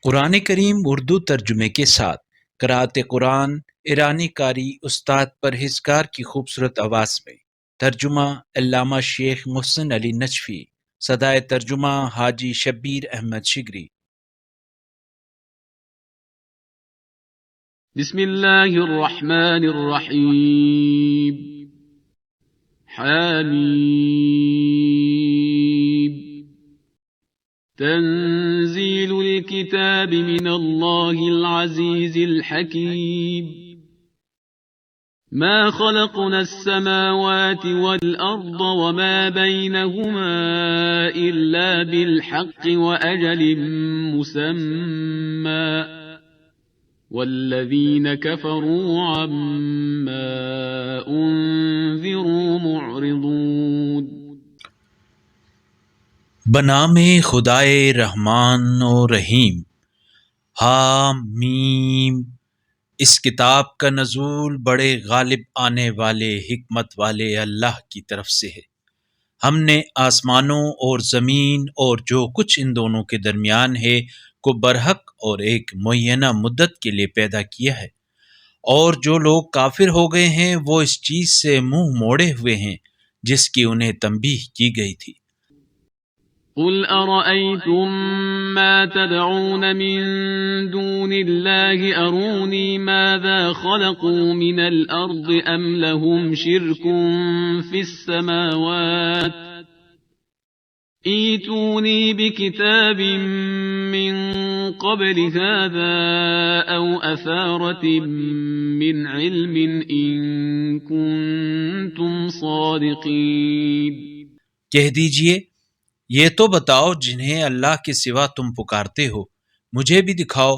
قرآن کریم اردو ترجمے کے ساتھ قرأت قرآن ایرانی قاری استاد پرہیزگار کی خوبصورت آواز میں ترجمہ علامہ شیخ محسن علی نجفی، صدائے ترجمہ حاجی شبیر احمد شگری۔ بسم اللہ الرحمن الرحیم حامیم تنزیل الكتاب من اللہ العزیز الحکیم ما خلقنا السماوات والأرض وما بينهما إلا بالحق وأجل مسمى والذين كفروا عما أنذروا معرضون۔ بنام خدائے رحمان و رحیم۔ حامیم۔ اس کتاب کا نزول بڑے غالب آنے والے حکمت والے اللہ کی طرف سے ہے۔ ہم نے آسمانوں اور زمین اور جو کچھ ان دونوں کے درمیان ہے کو برحق اور ایک معینہ مدت کے لیے پیدا کیا ہے، اور جو لوگ کافر ہو گئے ہیں وہ اس چیز سے منہ موڑے ہوئے ہیں جس کی انہیں تنبیہ کی گئی تھی۔ قل أرأيتم ما تدعون من دون الله أروني ماذا خلقوا من الأرض أم لهم شرك في السماوات ائتوني بكتاب من قبل هذا أو أثارة من علم إن كنتم صادقين۔ کہہ دیجئے یہ تو بتاؤ جنہیں اللہ کے سوا تم پکارتے ہو، مجھے بھی دکھاؤ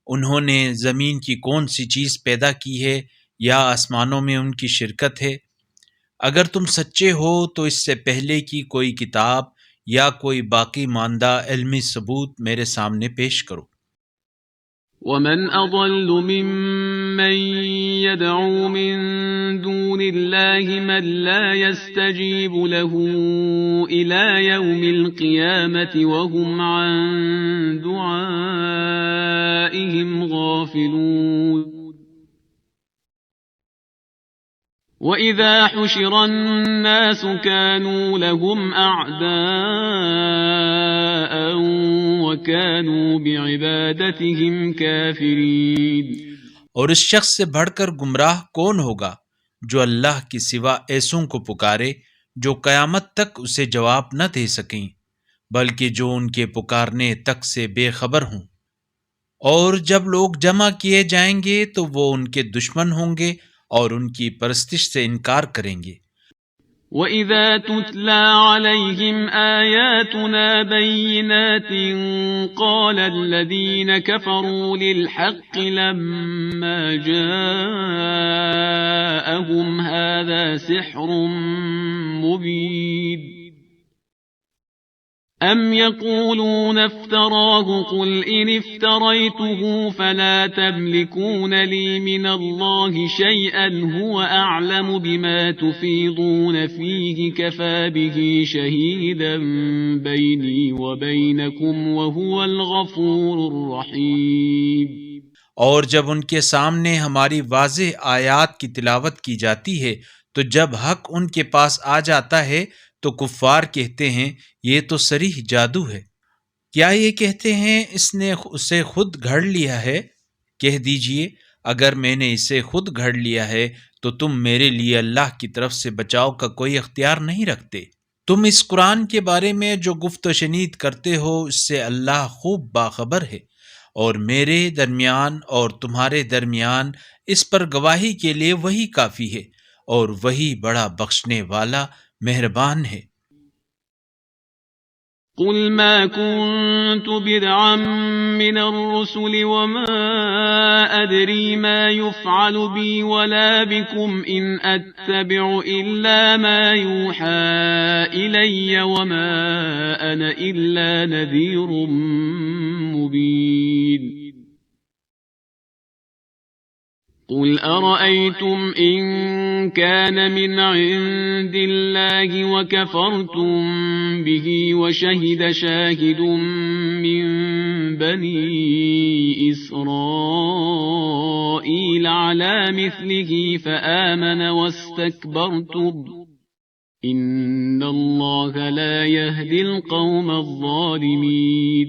انہوں نے زمین کی کون سی چیز پیدا کی ہے یا آسمانوں میں ان کی شرکت ہے۔ اگر تم سچے ہو تو اس سے پہلے کی کوئی کتاب یا کوئی باقی ماندہ علمی ثبوت میرے سامنے پیش کرو۔ ومن أضل ممن يدعو من دون الله من لا يستجيب له إلى يوم القيامة وهم عن دعائهم غافلون۔ وَإِذَا حُشِرَ النَّاسُ كَانُوا لَهُمْ أَعْدَاءً وَكَانُوا بِعِبَادَتِهِمْ كَافِرِينَ۔ اور اس شخص سے بڑھ کر گمراہ کون ہوگا جو اللہ کے سوا ایسوں کو پکارے جو قیامت تک اسے جواب نہ دے سکیں بلکہ جو ان کے پکارنے تک سے بے خبر ہوں۔ اور جب لوگ جمع کیے جائیں گے تو وہ ان کے دشمن ہوں گے اور ان کی پرستش سے انکار کریں گے۔ وَإِذَا تُتْلَى عَلَيْهِمْ آيَاتُنَا بَيِّنَاتٍ قَالَ الَّذِينَ كَفَرُوا لِلْحَقِّ لَمَّا جَاءَهُمْ هَذَا سِحْرٌ مُبِينٌ أَمْ يَقُولُونَ افْتَرَاهُ قُلْ إِنِ افْتَرَيْتُهُ فَلَا تَمْلِكُونَ لِي مِنَ اللَّهِ شَيْئًا هُوَ أَعْلَمُ بِمَا تُفِيضُونَ فِيهِ كَفَى بِهِ شَهِيدًا بَيْنِي وَبَيْنَكُمْ وَهُوَ الْغَفُورُ الرَّحِيمُ۔ اور جب ان کے سامنے ہماری واضح آیات کی تلاوت کی جاتی ہے تو جب حق ان کے پاس آ جاتا ہے تو کفار کہتے ہیں یہ تو صریح جادو ہے۔ کیا یہ کہتے ہیں اس نے اسے خود گھڑ لیا ہے؟ کہہ دیجئے اگر میں نے اسے خود گھڑ لیا ہے تو تم میرے لیے اللہ کی طرف سے بچاؤ کا کوئی اختیار نہیں رکھتے۔ تم اس قرآن کے بارے میں جو گفت و شنید کرتے ہو اس سے اللہ خوب باخبر ہے، اور میرے درمیان اور تمہارے درمیان اس پر گواہی کے لیے وہی کافی ہے، اور وہی بڑا بخشنے والا مہربان ہے۔ قُلْ مَا كُنْتُ بِدْعًا مِّنَ الرُّسُلِ وَمَا أَدْرِي مَا يُفْعَلُ بِي وَلَا بِكُمْ إِنْ أَتَّبِعُ إِلَّا مَا يُوحَىٰ إِلَيَّ وَمَا أَنَا إِلَّا نَذِيرٌ مُّبِينٌ۔ قُلْ أَرَأَيْتُمْ إِن كان من عند الله وكفرتم به وشهد شاهد من بني إسرائيل على مثله فآمن واستكبرتم إن الله لا يهدي القوم الظالمين۔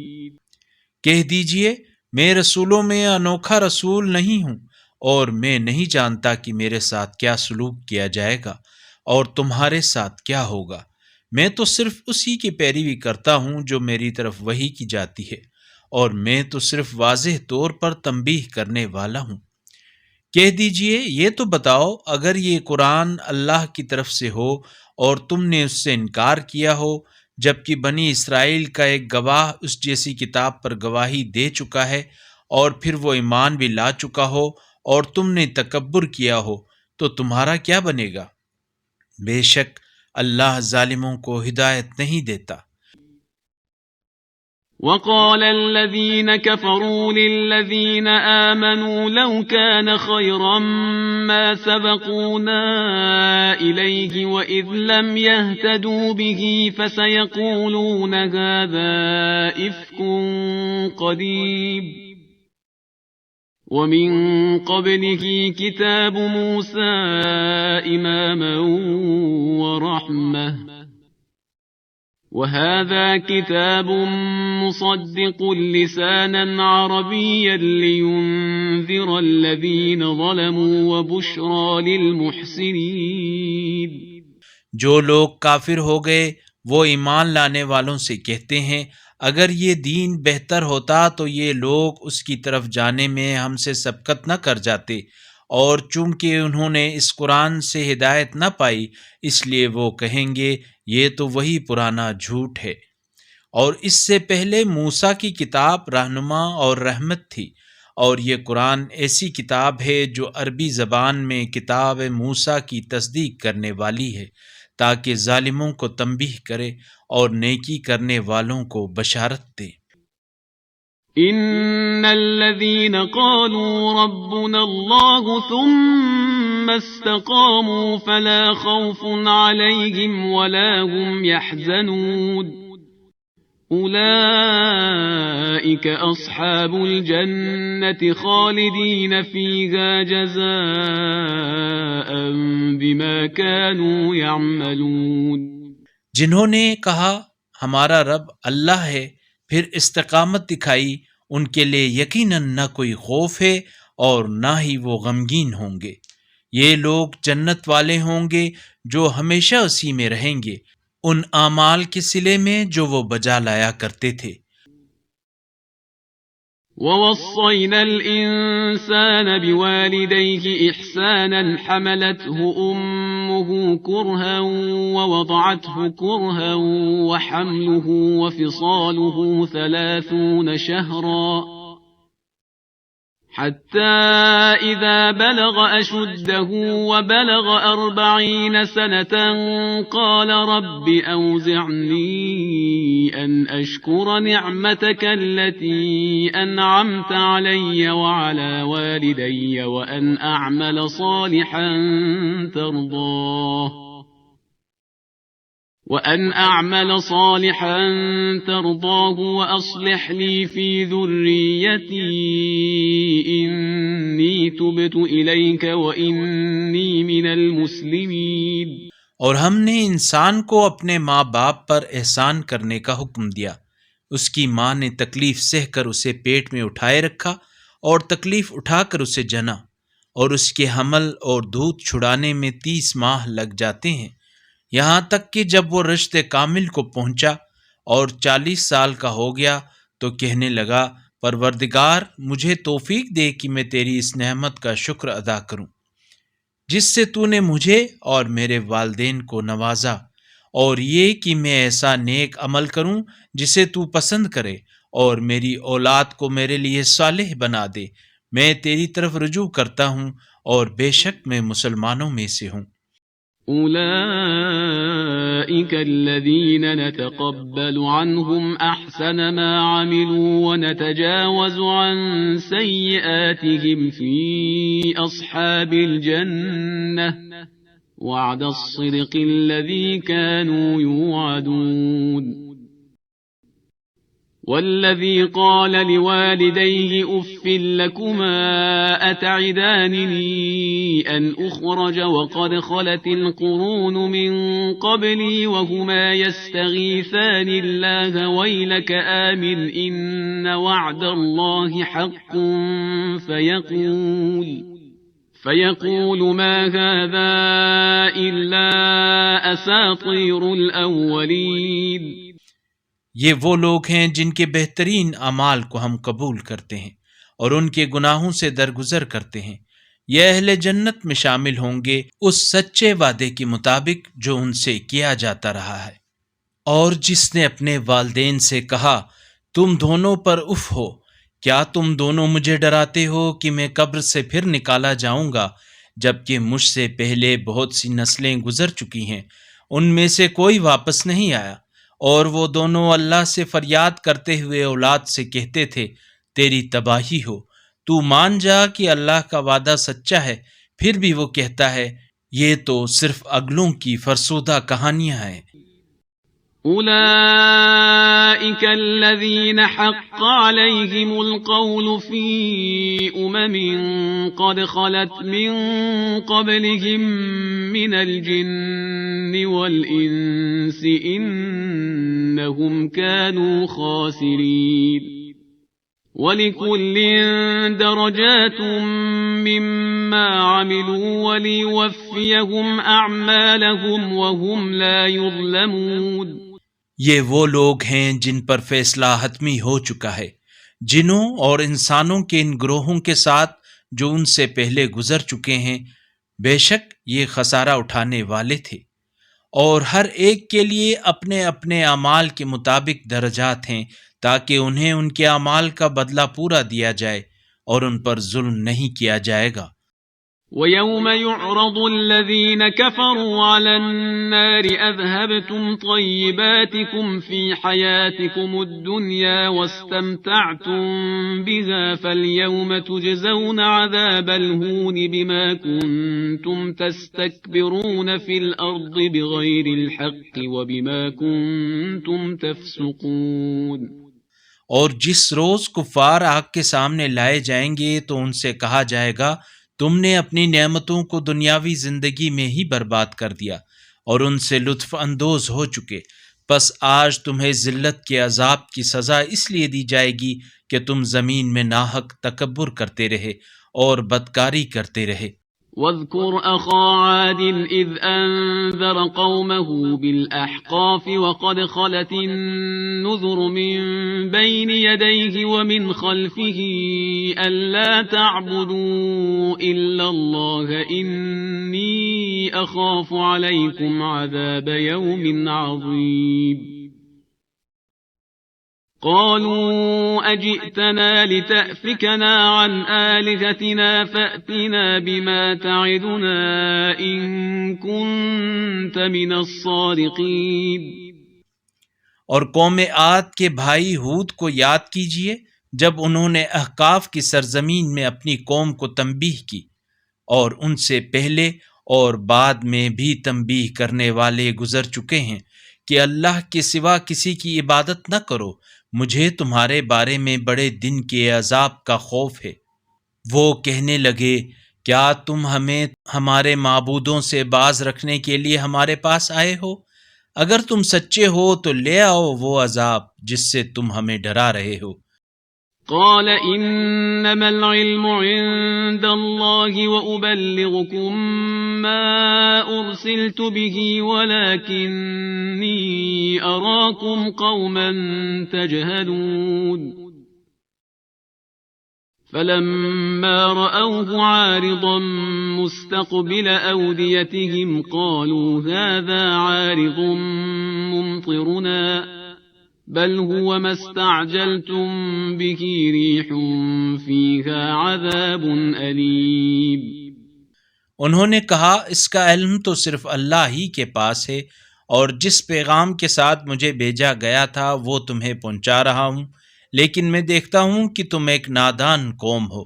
کہہ دیجئے میں رسولوں میں انوکھا رسول نہیں ہوں، اور میں نہیں جانتا کہ میرے ساتھ کیا سلوک کیا جائے گا اور تمہارے ساتھ کیا ہوگا۔ میں تو صرف اسی کی پیروی کرتا ہوں جو میری طرف وحی کی جاتی ہے، اور میں تو صرف واضح طور پر تنبیہ کرنے والا ہوں۔ کہہ دیجئے یہ تو بتاؤ، اگر یہ قرآن اللہ کی طرف سے ہو اور تم نے اس سے انکار کیا ہو، جبکہ بنی اسرائیل کا ایک گواہ اس جیسی کتاب پر گواہی دے چکا ہے، اور پھر وہ ایمان بھی لا چکا ہو، اور تم نے تکبر کیا ہو، تو تمہارا کیا بنے گا؟ بے شک اللہ ظالموں کو ہدایت نہیں دیتا۔ وقال الذين كفروا للذين آمنوا لو كان خيرا ما سبقونا إليه وإذ لم يهتدوا به فسيقولون هذا إفك قديم ومن قبله كتاب موسى إماما ورحمة وهذا كتاب مصدق لسانا عربيا لينذر الذين ظلموا وبشرى للمحسنين۔ جو لوگ کافر ہو گئے وہ ایمان لانے والوں سے کہتے ہیں اگر یہ دین بہتر ہوتا تو یہ لوگ اس کی طرف جانے میں ہم سے سبقت نہ کر جاتے، اور چونکہ انہوں نے اس قرآن سے ہدایت نہ پائی اس لیے وہ کہیں گے یہ تو وہی پرانا جھوٹ ہے۔ اور اس سے پہلے موسیٰ کی کتاب رہنما اور رحمت تھی، اور یہ قرآن ایسی کتاب ہے جو عربی زبان میں کتاب موسیٰ کی تصدیق کرنے والی ہے، تاکہ ظالموں کو تنبیہ کرے اور نیکی کرنے والوں کو بشارت دے۔ ان الذين قالوا ربنا الله ثم استقاموا فلا خوف عليهم ولا هم يحزنون اولئك اصحاب الجنة خالدين فيها جزاء بما كانوا يعملون۔ جنہوں نے کہا ہمارا رب اللہ ہے، پھر استقامت دکھائی، ان کے لیے یقیناً نہ کوئی خوف ہے اور نہ ہی وہ غمگین ہوں گے۔ یہ لوگ جنت والے ہوں گے جو ہمیشہ اسی میں رہیں گے، ان اعمال کے صلے میں جو وہ بجا لایا کرتے تھے۔ وَوَصَّيْنَا الْإِنسَانَ بِوَالِدَيْهِ إِحْسَانًا حَمَلَتْهُ أُمُّهُ كُرْهًا وَوَضَعَتْهُ كُرْهًا وَحَمْلُهُ وَفِصَالُهُ 30 شهرا حتى إذا بلغ أشده وبلغ 40 سنة قال رب أوزعني أن أشكر نعمتك التي أنعمت علي وعلى والدي وأن أعمل صالحا ترضاه وأصلح لي في ذريتي إني تبت إليك وإني من المسلمين۔ اور ہم نے انسان کو اپنے ماں باپ پر احسان کرنے کا حکم دیا۔ اس کی ماں نے تکلیف سہ کر اسے پیٹ میں اٹھائے رکھا اور تکلیف اٹھا کر اسے جنا، اور اس کے حمل اور دودھ چھڑانے میں 30 ماہ لگ جاتے ہیں، یہاں تک کہ جب وہ رشد کامل کو پہنچا اور 40 سال کا ہو گیا تو کہنے لگا پروردگار مجھے توفیق دے کہ میں تیری اس نعمت کا شکر ادا کروں جس سے تو نے مجھے اور میرے والدین کو نوازا، اور یہ کہ میں ایسا نیک عمل کروں جسے تو پسند کرے، اور میری اولاد کو میرے لیے صالح بنا دے۔ میں تیری طرف رجوع کرتا ہوں اور بے شک میں مسلمانوں میں سے ہوں۔ أولئك الذين نتقبل عنهم أحسن ما عملوا ونتجاوز عن سيئاتهم في أصحاب الجنة وعد الصدق الذي كانوا يوعدون والذي قال لوالديه أف لكما أتعدانني أن أخرج وقد خلت القرون من قبلي وهما يستغيثان الله ويلك آمن إن وعد الله حق فيقول ما هذا إلا أساطير الأولين. یہ وہ لوگ ہیں جن کے بہترین اعمال کو ہم قبول کرتے ہیں اور ان کے گناہوں سے درگزر کرتے ہیں. یہ اہل جنت میں شامل ہوں گے اس سچے وعدے کے مطابق جو ان سے کیا جاتا رہا ہے. اور جس نے اپنے والدین سے کہا تم دونوں پر اف ہو، کیا تم دونوں مجھے ڈراتے ہو کہ میں قبر سے پھر نکالا جاؤں گا، جبکہ مجھ سے پہلے بہت سی نسلیں گزر چکی ہیں، ان میں سے کوئی واپس نہیں آیا. اور وہ دونوں اللہ سے فریاد کرتے ہوئے اولاد سے کہتے تھے تیری تباہی ہو، تو مان جا کہ اللہ کا وعدہ سچا ہے. پھر بھی وہ کہتا ہے یہ تو صرف اگلوں کی فرسودہ کہانیاں ہیں. أولئك الذين حق عليهم القول في قد خلت من قبلهم من الجن والإنس إنهم كانوا خاسرين. وَلِكُلٍّ دَرَجَاتٌ مِّمَّا عَمِلُوا وَلِيُوَفِّيَهُمْ أَعْمَالَهُمْ وَهُمْ لَا يُظْلَمُونَ. یہ وہ لوگ ہیں جن پر فیصلہ حتمی ہو چکا ہے، جنوں اور انسانوں کے ان گروہوں کے ساتھ جو ان سے پہلے گزر چکے ہیں. بے شک یہ خسارہ اٹھانے والے تھے، اور ہر ایک کے لیے اپنے اپنے اعمال کے مطابق درجات ہیں تاکہ انہیں ان کے اعمال کا بدلہ پورا دیا جائے اور ان پر ظلم نہیں کیا جائے گا. وَيَوْمَ يُعْرَضُ الَّذِينَ كَفَرُوا عَلَى النَّارِ أَذْهَبْتُمْ طَيِّبَاتِكُمْ فِي حَيَاتِكُمُ الدُّنْيَا وَاسْتَمْتَعْتُمْ بِهَا فَالْيَوْمَ تُجْزَوْنَ عَذَابَ الْهُونِ بِمَا كُنْتُمْ تَسْتَكْبِرُونَ فِي الْأَرْضِ بِغَيْرِ الْحَقِّ وَبِمَا كُنْتُمْ تَفْسُقُونَ. اور جس روز کفار آگ کے سامنے لائے جائیں گے تو ان سے کہا جائے گا تم نے اپنی نعمتوں کو دنیاوی زندگی میں ہی برباد کر دیا اور ان سے لطف اندوز ہو چکے، پس آج تمہیں ذلت کے عذاب کی سزا اس لیے دی جائے گی کہ تم زمین میں ناحق تکبر کرتے رہے اور بدکاری کرتے رہے. واذكر أخا عاد إذ أنذر قومه بالأحقاف وقد خلت النذر من بين يديه ومن خلفه ألا تعبدوا إلا الله إني أخاف عليكم عذاب يوم عظيم. قالوا أجئتنا لتأفكنا عن آلهتنا فأتنا بما تعدنا إن كنت من الصادقين. اور قوم عاد کے بھائی ہود کو یاد کیجئے جب انہوں نے احقاف کی سرزمین میں اپنی قوم کو تنبیہ کی، اور ان سے پہلے اور بعد میں بھی تنبیہ کرنے والے گزر چکے ہیں کہ اللہ کے سوا کسی کی عبادت نہ کرو، مجھے تمہارے بارے میں بڑے دن کے عذاب کا خوف ہے. وہ کہنے لگے کیا تم ہمیں ہمارے معبودوں سے باز رکھنے کے لیے ہمارے پاس آئے ہو؟ اگر تم سچے ہو تو لے آؤ وہ عذاب جس سے تم ہمیں ڈرا رہے ہو. قال انما العلم عند الله وأبلغكم ما أرسلت به ولكني أراكم قوما تجهلون. فلما رأوه عارضا مستقبل أوديتهم قالوا هذا عارض ممطرنا بل هو ما استعجلتم به ريح فيها عذاب أليم. انہوں نے کہا اس کا علم تو صرف اللہ ہی کے پاس ہے، اور جس پیغام کے ساتھ مجھے بھیجا گیا تھا وہ تمہیں پہنچا رہا ہوں، لیکن میں دیکھتا ہوں کہ تم ایک نادان قوم ہو.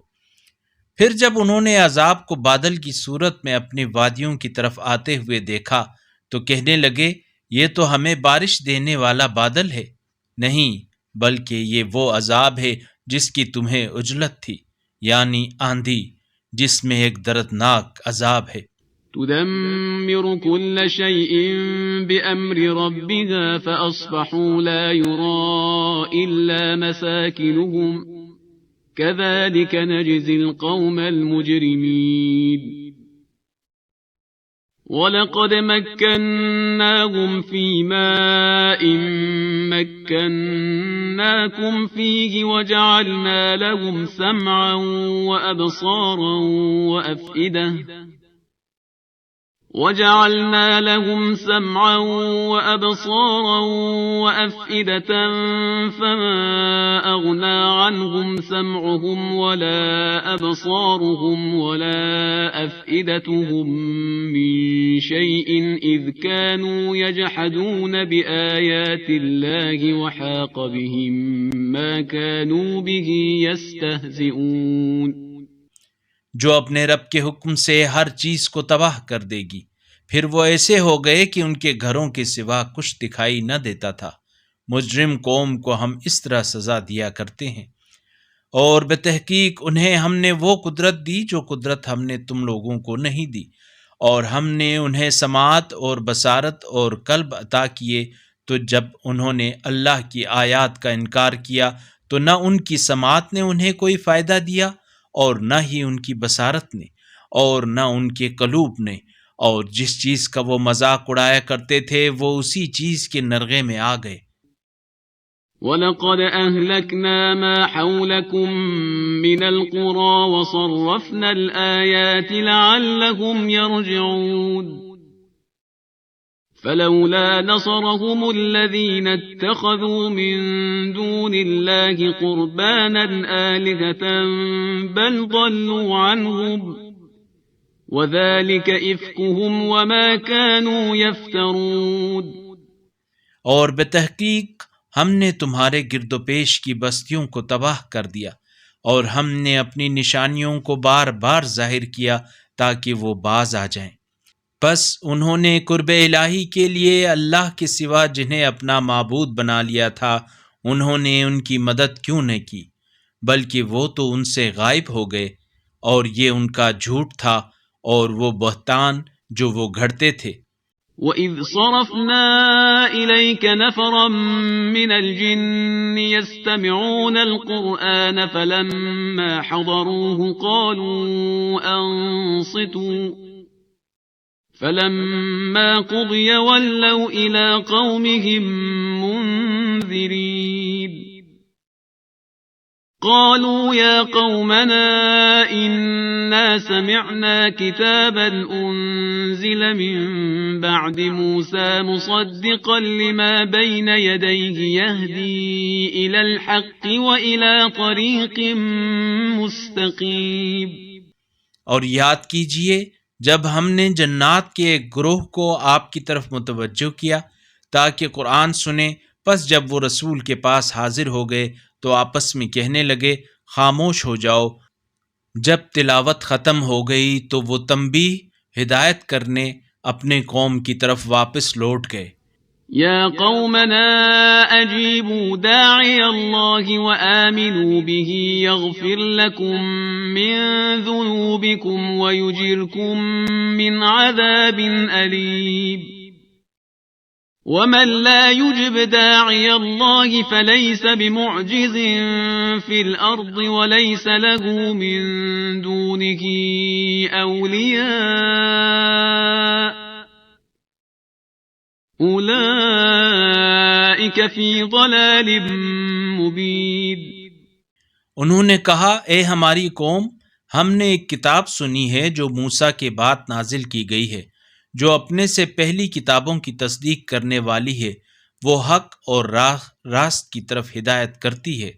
پھر جب انہوں نے عذاب کو بادل کی صورت میں اپنی وادیوں کی طرف آتے ہوئے دیکھا تو کہنے لگے یہ تو ہمیں بارش دینے والا بادل ہے، نہیں بلکہ یہ وہ عذاب ہے جس کی تمہیں عجلت تھی، یعنی آندھی جس میں ایک دردناک عذاب ہے۔ تدمر كل شيء بأمر ربها فأصبحوا لا يرى إلا مساكنهم كذلك نجزي القوم المجرمين وَلَقَدْ مَكَّنَّاهُمْ فِي مَاءٍ مَكَّنَّاكُمْ فِيهِ وَجَعَلْنَا لَهُمْ سَمْعًا وَأَبْصَارًا وَأَفْئِدَةً فَمَا أَغْنَى عَنْهُمْ سَمْعُهُمْ وَلَا أَبْصَارُهُمْ وَلَا أَفْئِدَتُهُم مِّن شَيْءٍ إِذْ كَانُوا يَجْحَدُونَ بِآيَاتِ اللَّهِ وَحَاقَ بِهِم مَّا كَانُوا بِهِ يَسْتَهْزِئُونَ۔ جو اپنے رب کے حکم سے ہر چیز کو تباہ کر دے گی، پھر وہ ایسے ہو گئے کہ ان کے گھروں کے سوا کچھ دکھائی نہ دیتا تھا۔ مجرم قوم کو ہم اس طرح سزا دیا کرتے ہیں، اور بتحقیق انہیں ہم نے وہ قدرت دی جو قدرت ہم نے تم لوگوں کو نہیں دی، اور ہم نے انہیں سماعت اور بصارت اور قلب عطا کیے، تو جب انہوں نے اللہ کی آیات کا انکار کیا تو نہ ان کی سماعت نے انہیں کوئی فائدہ دیا اور نہ ہی ان کی بصارت نے اور نہ ان کے قلوب نے، اور جس چیز کا وہ مذاق اڑایا کرتے تھے وہ اسی چیز کے نرغے میں آ گئے۔ وَلَقَدْ أَهْلَكْنَا مَا حَوْلَكُمْ مِنَ الْقُرَى وَصَرَّفْنَا الْآيَاتِ لَعَلَّهُمْ يَرْجِعُونَ فَلَوْلَا نَصَرَهُمُ الَّذِينَ اتَّخَذُوا مِن دُونِ اللَّهِ قُرْبَانًا آلِهَةً بَلْ ضَلُّوا عَنْهُمْ وَذَلِكَ إِفْكُهُمْ وَمَا كَانُوا يَفْتَرُونَ۔ اور بتحقیق ہم نے تمہارے گرد و پیش کی بستیوں کو تباہ کر دیا، اور ہم نے اپنی نشانیوں کو بار بار ظاہر کیا تاکہ وہ باز آ جائیں۔ بس انہوں نے قرب الہی کے لیے اللہ کے سوا جنہیں اپنا معبود بنا لیا تھا، انہوں نے ان کی مدد کیوں نہ کی، بلکہ وہ تو ان سے غائب ہو گئے، اور یہ ان کا جھوٹ تھا اور وہ بہتان جو وہ گھڑتے تھے۔ وَإِذْ صَرَفْنَا إِلَيْكَ نَفَرًا مِّنَ الْجِنِّ يَسْتَمِعُونَ الْقُرْآنَ فَلَمَّا حَضَرُوهُ قَالُوا أَنصِتُوا فَلَمَّا قُضِيَ وَلَّوْا إِلَىٰ قَوْمِهِم مُّنذِرِينَ قالوا يا قومنا إنا سمعنا كتابا أنزل من بعد موسى مصدقا لما بين يديه يهدي إلى الحق وإلى طريق مستقيم۔ اور یاد کیجئے جب ہم نے جنات کے ایک گروہ کو آپ کی طرف متوجہ کیا تاکہ قرآن سنیں، پس جب وہ رسول کے پاس حاضر ہو گئے تو آپس میں کہنے لگے خاموش ہو جاؤ۔ جب تلاوت ختم ہو گئی تو وہ تنبیہ ہدایت کرنے اپنے قوم کی طرف واپس لوٹ گئے۔ یا قومنا اجیبوا داعی اللہ وآمنوا به یغفر لکم من ذنوبکم ویجرکم من عذاب علیم۔ ومن لا يجب داعي الله فليس بمعجز في الأرض وليس له من دونه أولياء أولئك في ضلال مبين۔ انہوں نے کہا اے ہماری قوم، ہم نے ایک کتاب سنی ہے جو موسیٰ کے بعد نازل کی گئی ہے، جو اپنے سے پہلی کتابوں کی تصدیق کرنے والی ہے، وہ حق اور راست کی طرف ہدایت کرتی ہے۔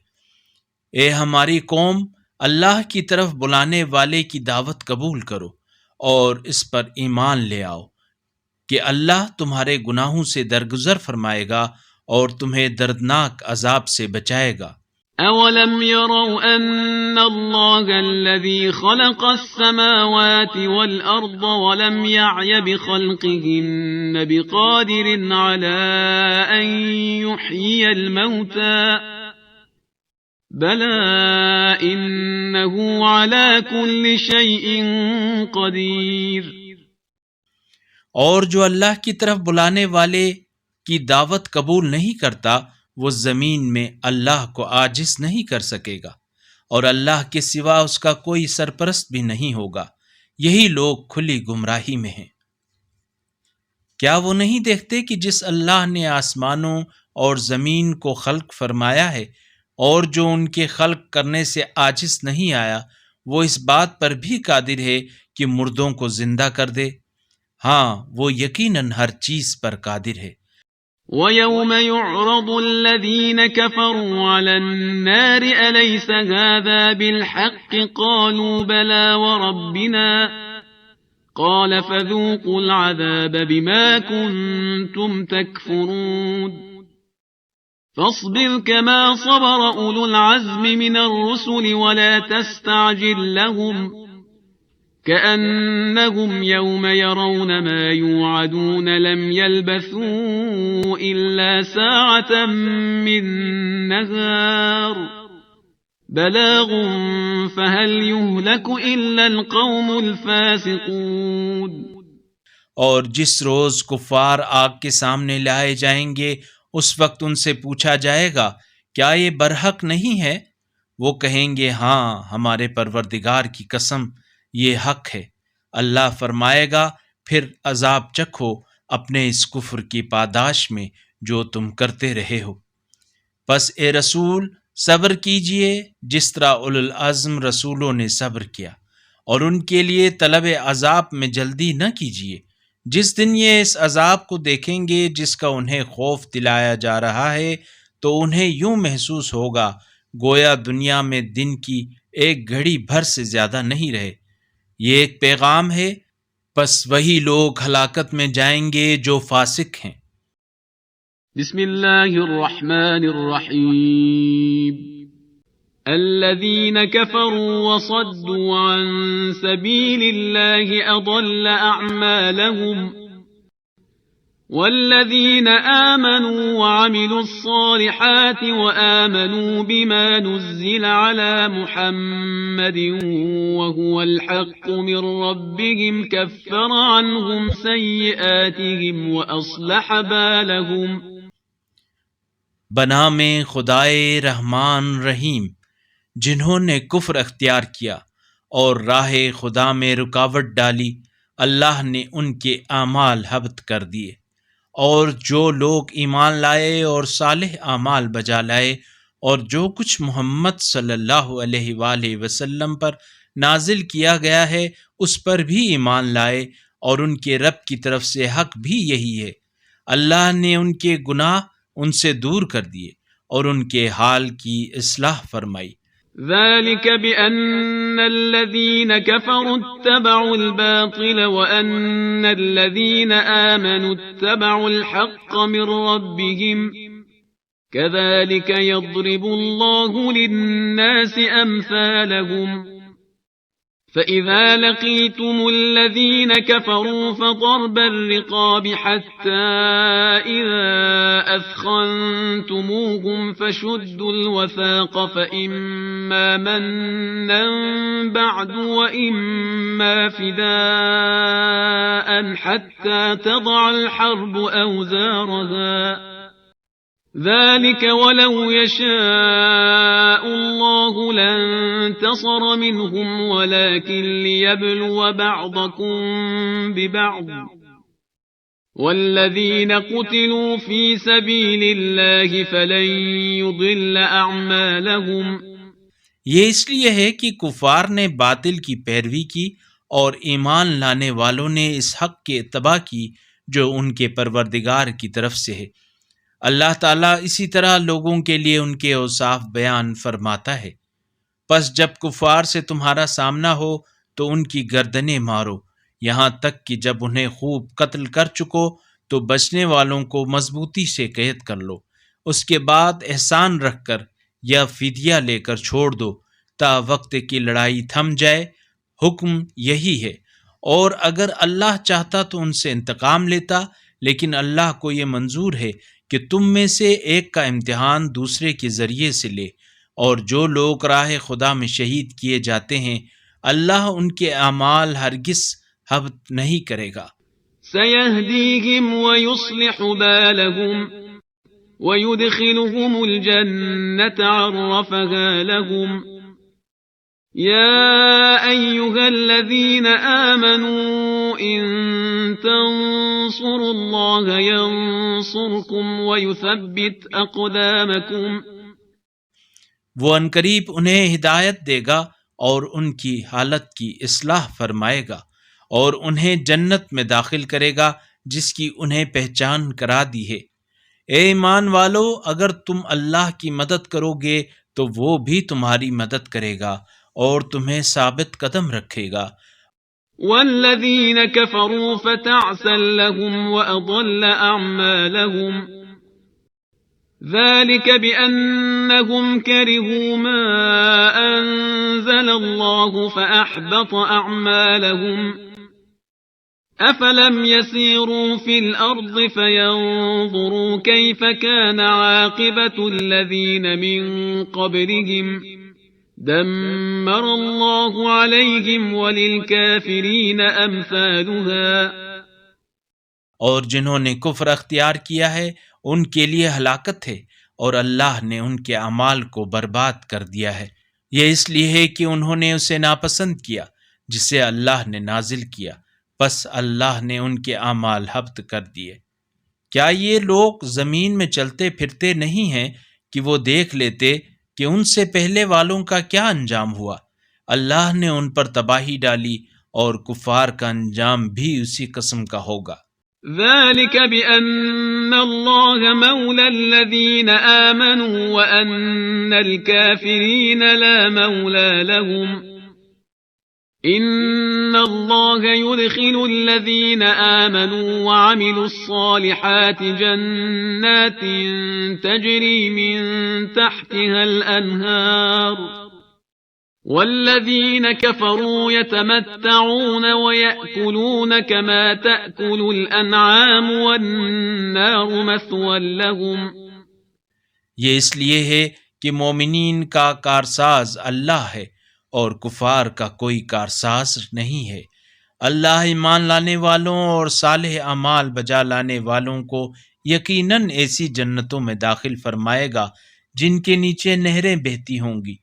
اے ہماری قوم، اللہ کی طرف بلانے والے کی دعوت قبول کرو اور اس پر ایمان لے آؤ کہ اللہ تمہارے گناہوں سے درگزر فرمائے گا اور تمہیں دردناک عذاب سے بچائے گا۔ أولم يروا أن الله الذي خلق السماوات والأرض ولم يعي بخلقهن بقادر على أن يحيي الموتى بلى إنه على كل شيء قدير. اور جو اللہ کی طرف بلانے والے کی دعوت قبول نہیں کرتا وہ زمین میں اللہ کو عاجز نہیں کر سکے گا، اور اللہ کے سوا اس کا کوئی سرپرست بھی نہیں ہوگا. یہی لوگ کھلی گمراہی میں ہیں. کیا وہ نہیں دیکھتے کہ جس اللہ نے آسمانوں اور زمین کو خلق فرمایا ہے اور جو ان کے خلق کرنے سے عاجز نہیں آیا، وہ اس بات پر بھی قادر ہے کہ مردوں کو زندہ کر دے؟ ہاں، وہ یقیناً ہر چیز پر قادر ہے. وَيَوْمَ يُعْرَضُ الَّذِينَ كَفَرُوا عَلَى النَّارِ أَلَيْسَ هَذَا بِالْحَقِّ قَالُوا بَلَى وَرَبِّنَا قَالَ فَذُوقُوا الْعَذَابَ بِمَا كُنتُمْ تَكْفُرُونَ. فاصبر كما صبر أولو العزم من الرسل ولا تستعجل لهم كأنهم يوم يرون ما يوعدون لم يلبثوا إلا ساعة من نهار بلاغ فهل يهلك إلا القوم الفاسقون. اور جس روز کفار آگ کے سامنے لائے جائیں گے اس وقت ان سے پوچھا جائے گا کیا یہ برحق نہیں ہے؟ وہ کہیں گے ہاں، ہمارے پروردگار کی قسم یہ حق ہے. اللہ فرمائے گا پھر عذاب چکھو اپنے اس کفر کی پاداش میں جو تم کرتے رہے ہو. پس اے رسول صبر کیجئے جس طرح اولو العزم رسولوں نے صبر کیا، اور ان کے لیے طلب عذاب میں جلدی نہ کیجئے. جس دن یہ اس عذاب کو دیکھیں گے جس کا انہیں خوف دلایا جا رہا ہے تو انہیں یوں محسوس ہوگا گویا دنیا میں دن کی ایک گھڑی بھر سے زیادہ نہیں رہے. یہ ایک پیغام ہے، پس وہی لوگ ہلاکت میں جائیں گے جو فاسق ہیں. بسم اللہ الرحمن الرحیم. الذين كفروا وصدوا عن سبيل الله أضل أعمالهم والذين آمنوا وعملوا الصالحات وآمنوا بما نزل على محمد وهو الحق من ربهم كفر عنهم سيئاتهم وأصلح بالهم. بنام خدائے رحمان رحیم، جنہوں نے کفر اختیار کیا اور راہ خدا میں رکاوٹ ڈالی، اللہ نے ان کے اعمال حبط کر دیے. اور جو لوگ ایمان لائے اور صالح اعمال بجا لائے اور جو کچھ محمد صلی اللہ علیہ وآلہ وسلم پر نازل کیا گیا ہے اس پر بھی ایمان لائے، اور ان کے رب کی طرف سے حق بھی یہی ہے. اللہ نے ان کے گناہ ان سے دور کر دیے اور ان کے حال کی اصلاح فرمائی. ذلك بأن الذين كفروا اتبعوا الباطل وأن الذين آمنوا اتبعوا الحق من ربهم كذلك يضرب الله للناس أمثالهم. فإذا لقيتم الذين كفروا فضرب الرقاب حتى إذا أثخنتموهم فشدوا الوثاق فإما منا بعد وإما فداء حتى تضع الحرب أوزارها ذلك ولو يشاء الله لانتصر منهم ولكن ليبلو بعضكم ببعض والذين قتلوا في سبيل الله فلن يضل أعمالهم. یہ اس لیے ہے کہ کفار نے باطل کی پیروی کی اور ایمان لانے والوں نے اس حق کی اتباع کی جو ان کے پروردگار کی طرف سے ہے. اللہ تعالیٰ اسی طرح لوگوں کے لیے ان کے اوصاف بیان فرماتا ہے. پس جب کفار سے تمہارا سامنا ہو تو ان کی گردنیں مارو یہاں تک کہ جب انہیں خوب قتل کر چکو تو بچنے والوں کو مضبوطی سے قید کر لو. اس کے بعد احسان رکھ کر یا فدیہ لے کر چھوڑ دو تا وقت کی لڑائی تھم جائے۔ حکم یہی ہے، اور اگر اللہ چاہتا تو ان سے انتقام لیتا، لیکن اللہ کو یہ منظور ہے کہ تم میں سے ایک کا امتحان دوسرے کے ذریعے سے لے، اور جو لوگ راہ خدا میں شہید کیے جاتے ہیں اللہ ان کے اعمال ہرگز حبط نہیں کرے گا۔ سيهديهم ويصلح بالهم ويدخلهم الجنة عرفها لهم يا أيها الذين آمنوا إن تنصروا الله ينصركم ويثبت أقدامكم۔ وہ عنقریب انہیں ہدایت دے گا اور ان کی حالت کی اصلاح فرمائے گا، اور انہیں جنت میں داخل کرے گا جس کی انہیں پہچان کرا دی ہے۔ اے ایمان والو، اگر تم اللہ کی مدد کرو گے تو وہ بھی تمہاری مدد کرے گا اور تمہیں ثابت قدم رکھے گا۔ والذين كفروا فتعسا لهم وأضل أعمالهم ذلك بأنهم كرهوا ما أنزل الله فأحبط أعمالهم أفلم يسيروا في الأرض فينظروا كيف كان عاقبة الذين من قبلهم دمر الله عليهم وللكافرين أمثالها۔ اور جنہوں نے کفر اختیار کیا ہے ان کے لیے ہلاکت ہے، اور اللہ نے ان کے اعمال کو برباد کر دیا ہے۔ یہ اس لیے ہے کہ انہوں نے اسے ناپسند کیا جسے اللہ نے نازل کیا، پس اللہ نے ان کے اعمال حبط کر دیے۔ کیا یہ لوگ زمین میں چلتے پھرتے نہیں ہیں کہ وہ دیکھ لیتے کہ ان سے پہلے والوں کا کیا انجام ہوا؟ اللہ نے ان پر تباہی ڈالی اور کفار کا انجام بھی اسی قسم کا ہوگا۔ ذلك بأن الله مولى الذين آمنوا وأن الكافرين لا مولى لهم إن الله يدخل الذين آمنوا وعملوا الصالحات جنات تجري من تحتها الأنهار والذين كفروا يتمتعون ويأكلون كما تأكل الأنعام والنار مثوى لهم۔ یہ اس لیے ہے کہ مومنین کا کارساز اللہ ہے اور کفار کا کوئی کارساز نہیں ہے۔ اللہ ایمان لانے والوں اور صالح اعمال بجا لانے والوں کو یقیناً ایسی جنتوں میں داخل فرمائے گا جن کے نیچے نہریں بہتی ہوں گی،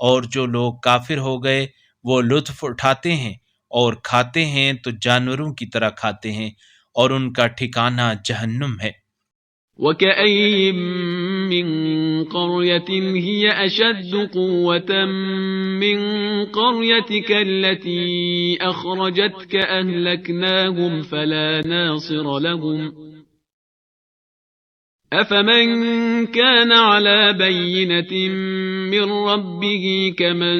اور جو لوگ کافر ہو گئے وہ لطف اٹھاتے ہیں اور کھاتے ہیں تو جانوروں کی طرح کھاتے ہیں، اور ان کا ٹھکانہ جہنم ہے۔ وَكَأَيِّن مِّن قَرْيَةٍ هِيَ أَشَدُّ قُوَّةً مِّن قَرْيَتِكَ الَّتِي أَخْرَجَتْكَ أَهْلَكْنَاهُمْ فَلَا نَاصِرَ لَهُمْ أَفَمَن كَانَ عَلَى بَيِّنَةٍ مِّن رَّبِّهِ كَمَن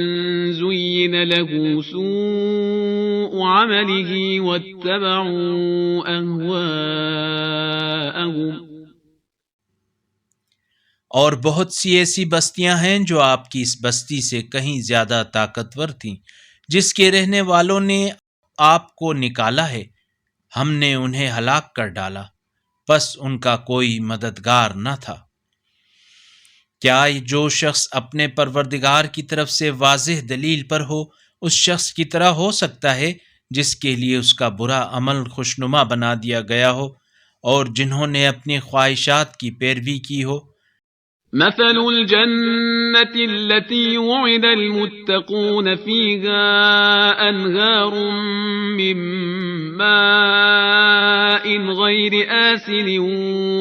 زُيِّنَ لَهُ سُوءُ عَمَلِهِ وَاتَّبَعُوا أَهْوَاءَهُمْ۔ اور بہت سی ایسی بستیاں ہیں جو آپ کی اس بستی سے کہیں زیادہ طاقتور تھیں، جس کے رہنے والوں نے آپ کو نکالا ہے، ہم نے انہیں ہلاک کر ڈالا، پس ان کا کوئی مددگار نہ تھا۔ کیا جو شخص اپنے پروردگار کی طرف سے واضح دلیل پر ہو اس شخص کی طرح ہو سکتا ہے جس کے لیے اس کا برا عمل خوشنما بنا دیا گیا ہو اور جنہوں نے اپنی خواہشات کی پیروی کی ہو؟ مثل الجنة التي وعد المتقون فيها أنهار من ماء غير آسن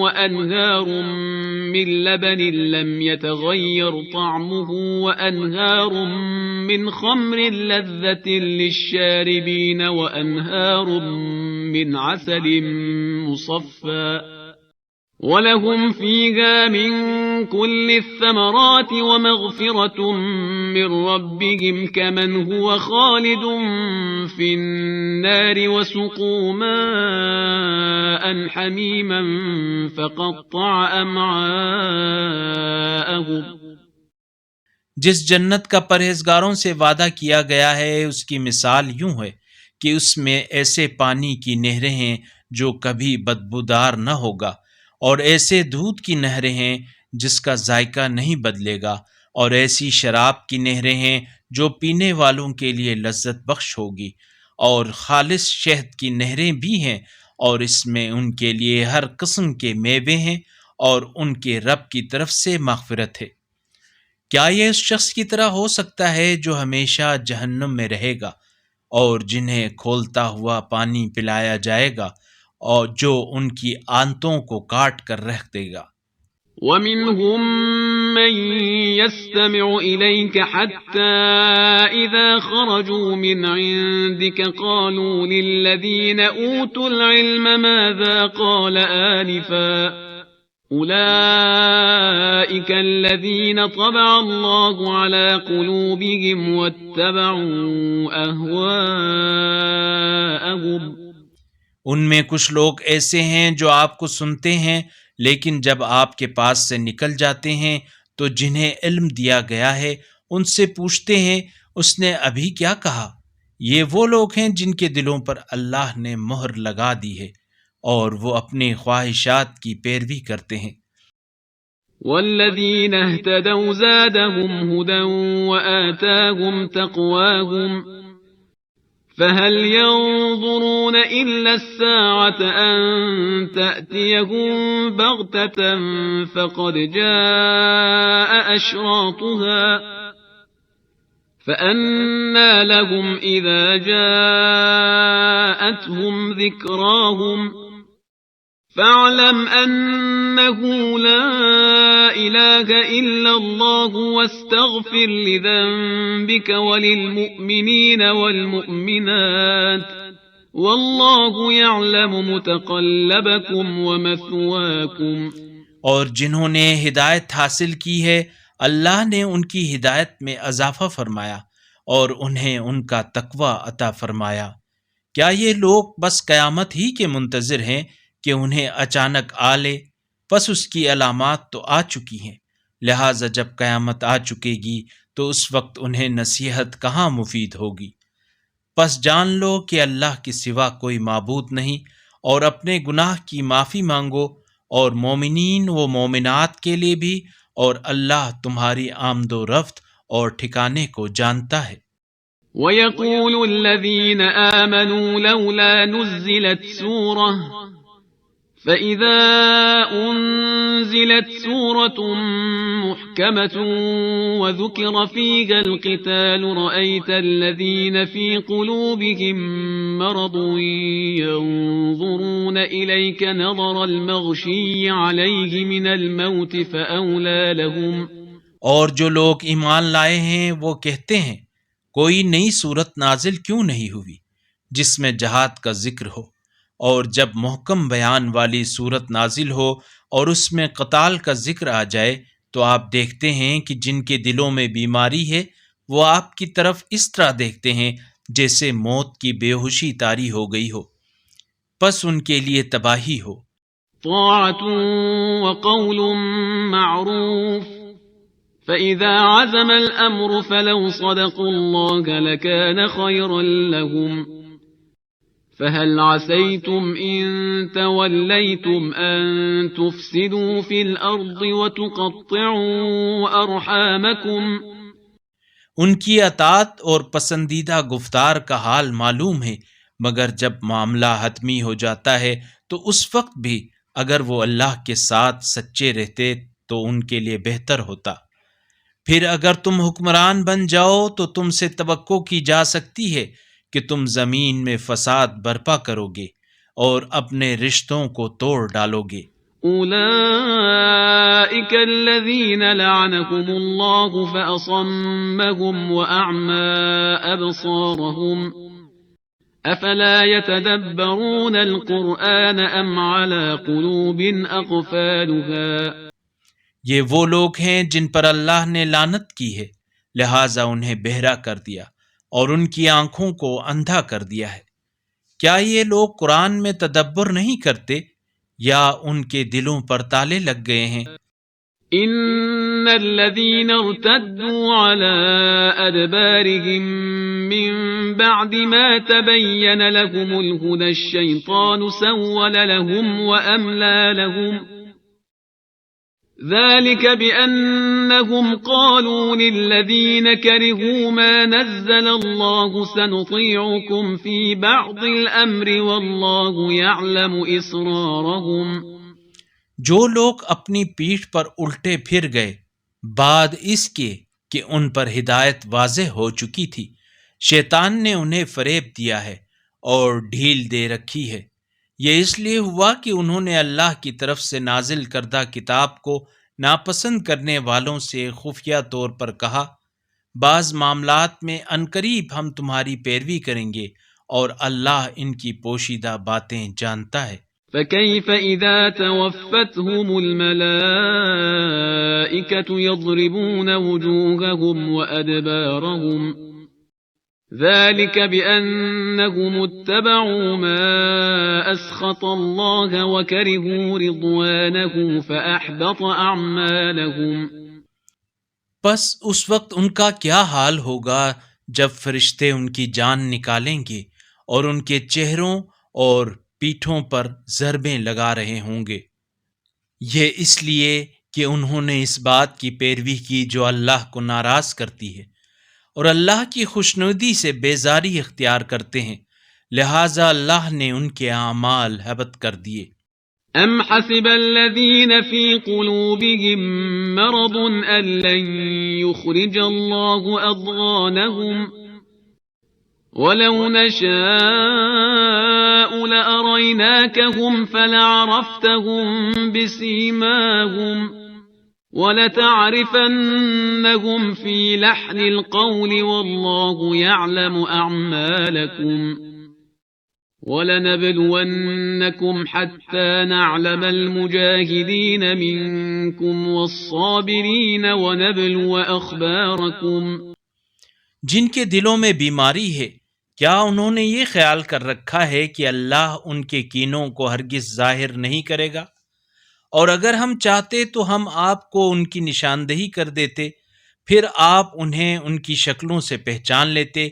وأنهار من لبن لم يتغير طعمه وأنهار من خمر لذة للشاربين وأنهار من عسل مصفى وَلَهُمْ فِيهَا مِن كُلِّ الثَّمَرَاتِ وَمَغْفِرَةٌ مِّن رَّبِّهِمْ كَمَنْ هُوَ خَالِدٌ فِي النَّارِ وَسُقُوا مَاءً حَمِيمًا فَقَطَّعَ أَمْعَاءَهُمْ۔ جس جنت کا پرہیزگاروں سے وعدہ کیا گیا ہے اس کی مثال یوں ہے کہ اس میں ایسے پانی کی نہریں ہیں جو کبھی بدبودار نہ ہوگا، اور ایسے دودھ کی نہریں ہیں جس کا ذائقہ نہیں بدلے گا، اور ایسی شراب کی نہریں ہیں جو پینے والوں کے لیے لذت بخش ہوگی، اور خالص شہد کی نہریں بھی ہیں، اور اس میں ان کے لیے ہر قسم کے میوے ہیں، اور ان کے رب کی طرف سے مغفرت ہے۔ کیا یہ اس شخص کی طرح ہو سکتا ہے جو ہمیشہ جہنم میں رہے گا، اور جنہیں کھولتا ہوا پانی پلایا جائے گا اور جو ان کی آنتوں کو کاٹ کر رکھ دے گا؟ ومنهم من يستمع إليك حتى إذا خرجوا من عندك قالوا للذين أوتوا العلم ماذا قال آنفا أولئك الذين طبع الله على قلوبهم واتبعوا أهواءهم۔ ان میں کچھ لوگ ایسے ہیں جو آپ کو سنتے ہیں، لیکن جب آپ کے پاس سے نکل جاتے ہیں تو جنہیں علم دیا گیا ہے ان سے پوچھتے ہیں اس نے ابھی کیا کہا۔ یہ وہ لوگ ہیں جن کے دلوں پر اللہ نے مہر لگا دی ہے اور وہ اپنے خواہشات کی پیروی کرتے ہیں۔ والذين اهتدوا زادهم هدى وآتاهم تقواهم فهل ينظرون إلا الساعة أن تأتيهم بغتة فقد جاء أشراطها فأنى لهم إذا جاءتهم ذكراهم فاعلم أنه لا إله إلا الله واستغفر لذنبك وللمؤمنين والمؤمنات والله يعلم متقلبكم ومثواكم۔ اور جنہوں نے ہدایت حاصل کی ہے اللہ نے ان کی ہدایت میں اضافہ فرمایا اور انہیں ان کا تقوی عطا فرمایا۔ کیا یہ لوگ بس قیامت ہی کے منتظر ہیں کہ انہیں اچانک آ لے؟ پس اس کی علامات تو آ چکی ہیں، لہٰذا جب قیامت آ چکے گی تو اس وقت انہیں نصیحت کہاں مفید ہوگی۔ پس جان لو کہ اللہ کے سوا کوئی معبود نہیں، اور اپنے گناہ کی معافی مانگو، اور مومنین و مومنات کے لیے بھی، اور اللہ تمہاری آمد و رفت اور ٹھکانے کو جانتا ہے۔ وَيَقُولُ الَّذِينَ آمَنُوا لَوْلَا نُزِّلَتْ سُورَةٌ فَإِذَا أُنزِلَتْ سُورَةٌ مُحْكَمَةٌ وَذُكِرَ فِيهَا الْقِتَالُ رَأَيْتَ الَّذِينَ فِي قُلُوبِهِم مَّرَضٌ يَنظُرُونَ إِلَيْكَ نَظَرَ الْمَغْشِيِّ عَلَيْهِ مِنَ الْمَوْتِ فَأَوْلَىٰ لَهُمْ۔ اور جو لوگ ایمان لائے ہیں وہ کہتے ہیں کوئی نئی صورت نازل کیوں نہیں ہوئی جس میں جہاد کا ذکر ہو، اور جب محکم بیان والی صورت نازل ہو اور اس میں قتال کا ذکر آ جائے تو آپ دیکھتے ہیں کہ جن کے دلوں میں بیماری ہے وہ آپ کی طرف اس طرح دیکھتے ہیں جیسے موت کی بے ہوشی طاری ہو گئی ہو، پس ان کے لیے تباہی ہو۔ طاعة وقول معروف فإذا عزم الأمر فلو صدقوا الله لكان خيرا لهم فهل عسيتم إن توليتم أن تفسدوا في الأرض وتقطعوا أرحامكم۔ ان کی اطاعت اور پسندیدہ گفتار کا حال معلوم ہے، مگر جب معاملہ حتمی ہو جاتا ہے تو اس وقت بھی اگر وہ اللہ کے ساتھ سچے رہتے تو ان کے لیے بہتر ہوتا۔ پھر اگر تم حکمران بن جاؤ تو تم سے توقع کی جا سکتی ہے کہ تم زمین میں فساد برپا کرو گے اور اپنے رشتوں کو توڑ ڈالو گے۔ أولئك الذين لعنهم الله فأصمهم وأعمى أبصارهم أفلا يتدبرون القرآن أم على قلوب أقفالها۔ یہ وہ لوگ ہیں جن پر اللہ نے لعنت کی ہے، لہٰذا انہیں بہرا کر دیا اور ان کی آنکھوں کو اندھا کر دیا ہے۔ کیا یہ لوگ قرآن میں تدبر نہیں کرتے یا ان کے دلوں پر تالے لگ گئے ہیں؟ إن الذين ارتدوا على أدبارهم من بعد ما تبين لهم الهدى الشيطان سول لهم وأملى لهم ذلك بأنهم قالوا للذين كرهوا ما نزل الله سنطيعكم في بعض الأمر والله يعلم إسرارهم. جو لوگ اپنی پیٹھ پر الٹے پھر گئے بعد اس کے کہ ان پر ہدایت واضح ہو چکی تھی، شیطان نے انہیں فریب دیا ہے اور ڈھیل دے رکھی ہے. یہ اس لیے ہوا کہ انہوں نے اللہ کی طرف سے نازل کردہ کتاب کو ناپسند کرنے والوں سے خفیہ طور پر کہا، بعض معاملات میں عنقریب ہم تمہاری پیروی کریں گے اور اللہ ان کی پوشیدہ باتیں جانتا ہے. فكيف إذا توفتهم الملائكة يضربون وجوههم وأدبارهم ذلك بأنهم اتبعوا ما أسخط الله وكرهوا رضوانه فأحبط أعمالهم. بس اس وقت ان کا کیا حال ہوگا جب فرشتے ان کی جان نکالیں گے اور ان کے چہروں اور پیٹھوں پر ضربیں لگا رہے ہوں گے. یہ اس لیے کہ انہوں نے اس بات کی پیروی کی جو اللہ کو ناراض کرتی ہے اور اللہ کی خوشنودی سے بیزاری اختیار کرتے ہیں، لہٰذا اللہ نے ان کے اعمال حبط کر دیے. أم حسب الذين في قلوبهم مرض أن لن يخرج الله أضغانهم ولو نشاء لأريناكهم فلعرفتهم بسيماهم ولتعرفنهم في لحن القول والله يعلم أعمالكم وَلَنَبْلُوَنَّكُمْ حَتَّى نَعْلَمَ الْمُجَاهِدِينَ مِنكُمْ وَالصَّابِرِينَ وَنَبْلُوَ أَخْبَارَكُمْ. جن کے دلوں میں بیماری ہے، کیا انہوں نے یہ خیال کر رکھا ہے کہ اللہ ان کے کینوں کو ہرگز ظاہر نہیں کرے گا؟ اور اگر ہم چاہتے تو ہم آپ کو ان کی نشاندہی کر دیتے، پھر آپ انہیں ان کی شکلوں سے پہچان لیتے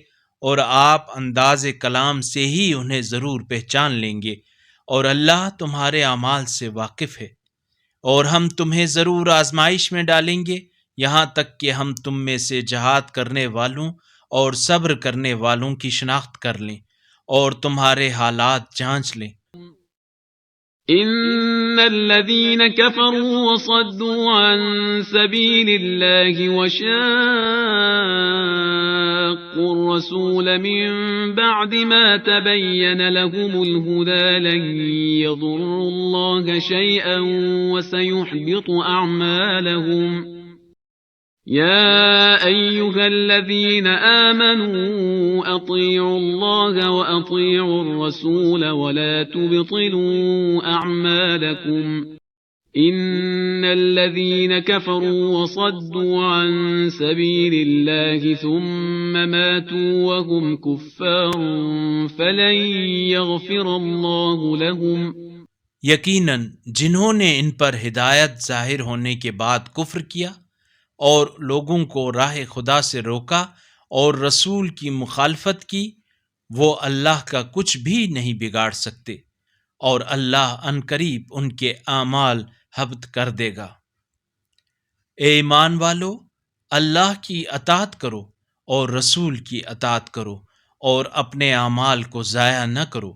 اور آپ انداز کلام سے ہی انہیں ضرور پہچان لیں گے، اور اللہ تمہارے اعمال سے واقف ہے. اور ہم تمہیں ضرور آزمائش میں ڈالیں گے یہاں تک کہ ہم تم میں سے جہاد کرنے والوں اور صبر کرنے والوں کی شناخت کر لیں اور تمہارے حالات جانچ لیں. إن الذين كفروا وصدوا عن سبيل الله وشاقوا الرسول من بعد ما تبين لهم الهدى لن يضروا الله شيئا وسيحبط أعمالهم. يا أيها الذين آمنوا أطيعوا الله وأطيعوا الرسول ولا تبطلوا أعمالكم إن الذين كفروا وصدوا عن سبيل الله ثم ماتوا وهم كفار فلن يغفر الله لهم. یقیناً جنہوں نے ان پر ہدایت ظاہر ہونے کے بعد کفر کیا اور لوگوں کو راہ خدا سے روکا اور رسول کی مخالفت کی، وہ اللہ کا کچھ بھی نہیں بگاڑ سکتے اور اللہ عنقریب ان کے اعمال حبط کر دے گا. اے ایمان والو، اللہ کی اطاعت کرو اور رسول کی اطاعت کرو اور اپنے اعمال کو ضائع نہ کرو.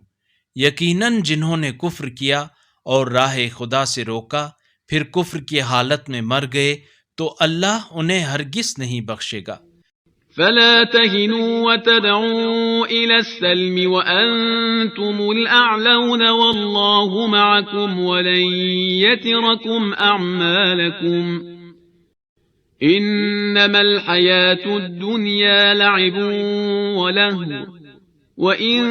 یقیناً جنہوں نے کفر کیا اور راہ خدا سے روکا پھر کفر کی حالت میں مر گئے تو اللہ انہیں ہرگز نہیں بخشے گا. فلا تهنوا وتدعوا إلى السلم وأنتم الأعلون والله معكم ولن يتركم أعمالكم إنما الحياة الدنيا لعب ولهو وَإِن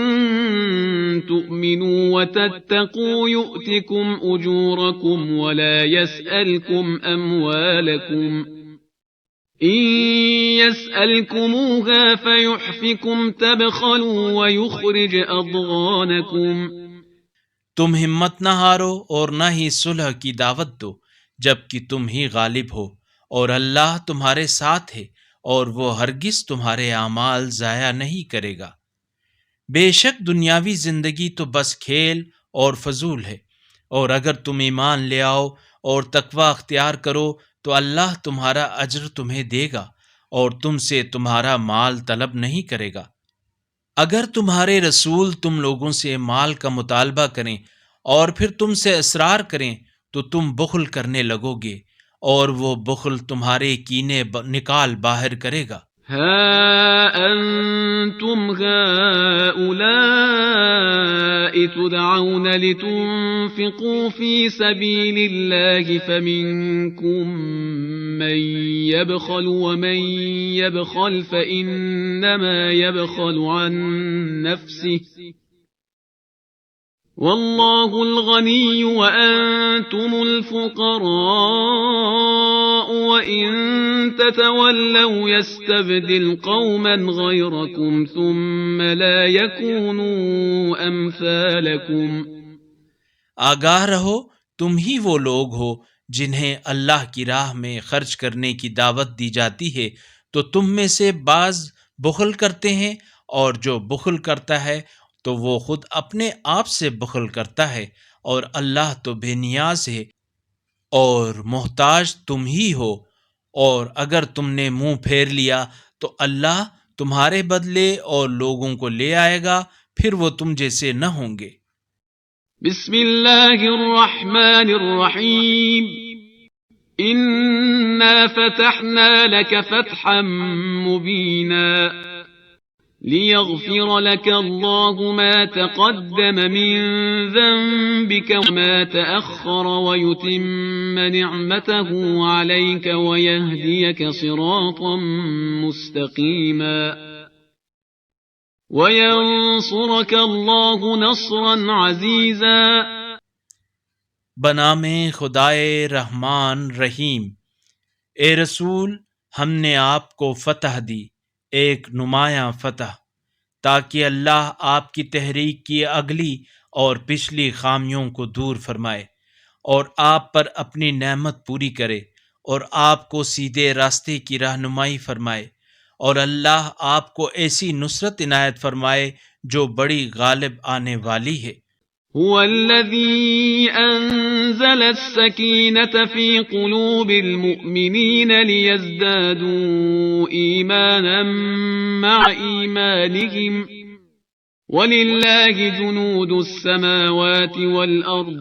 تُؤْمِنُوا وَتَتَّقُوا يُؤْتِكُمْ أُجُورَكُمْ وَلَا يَسْأَلْكُمْ أَمْوَالَكُمْ إِن يَسْأَلْكُمُوهَا فَيُحْفِكُمْ تَبْخَلُوا وَيُخْرِجْ أَضْغَانَكُمْ. تم ہمت نہ ہارو اور نہ ہی صلح کی دعوت دو، جبکہ تم ہی غالب ہو، اور اللہ تمہارے ساتھ ہے اور وہ ہرگز تمہارے اعمال ضائع نہیں کرے گا۔ بے شک دنیاوی زندگی تو بس کھیل اور فضول ہے، اور اگر تم ایمان لے آؤ اور تقوی اختیار کرو تو اللہ تمہارا اجر تمہیں دے گا اور تم سے تمہارا مال طلب نہیں کرے گا۔ اگر تمہارے رسول تم لوگوں سے مال کا مطالبہ کریں اور پھر تم سے اصرار کریں تو تم بخل کرنے لگو گے، اور وہ بخل تمہارے کینے نکال باہر کرے گا۔ ها أنتم هؤلاء تدعون لتنفقوا في سبيل الله فمنكم من يبخل ومن يبخل فإنما يبخل عن نفسه والله الغني وأنتم الفقراء وإن تتولوا يستبدل قوما غيركم ثم لا يكونوا أمثالكم۔ آگاہ رہو، تم ہی وہ لوگ ہو جنہیں اللہ کی راہ میں خرچ کرنے کی دعوت دی جاتی ہے، تو تم میں سے بعض بخل کرتے ہیں، اور جو بخل کرتا ہے تو وہ خود اپنے آپ سے بخل کرتا ہے، اور اللہ تو بے نیاز ہے اور محتاج تم ہی ہو، اور اگر تم نے منہ پھیر لیا تو اللہ تمہارے بدلے اور لوگوں کو لے آئے گا، پھر وہ تم جیسے نہ ہوں گے۔ بسم اللہ الرحمن الرحیم إنا فتحنا لك فتحا مبينا ليغفر لك الله ما تقدم من ذنبك وما تأخر ويتم نعمته عليك ويهديك صراطا مستقيما وينصرك الله نصرا عزيزا۔ بنام خدائے رحمان رحیم۔ اے رسول، ہم نے آپ کو فتح دی، ایک نمایاں فتح، تاکہ اللہ آپ کی تحریک کی اگلی اور پچھلی خامیوں کو دور فرمائے اور آپ پر اپنی نعمت پوری کرے اور آپ کو سیدھے راستے کی رہنمائی فرمائے، اور اللہ آپ کو ایسی نصرت عنایت فرمائے جو بڑی غالب آنے والی ہے۔ هو الذي أنزل السكينة في قلوب المؤمنين ليزدادوا إيمانا مع إيمانهم ولله جنود السماوات والأرض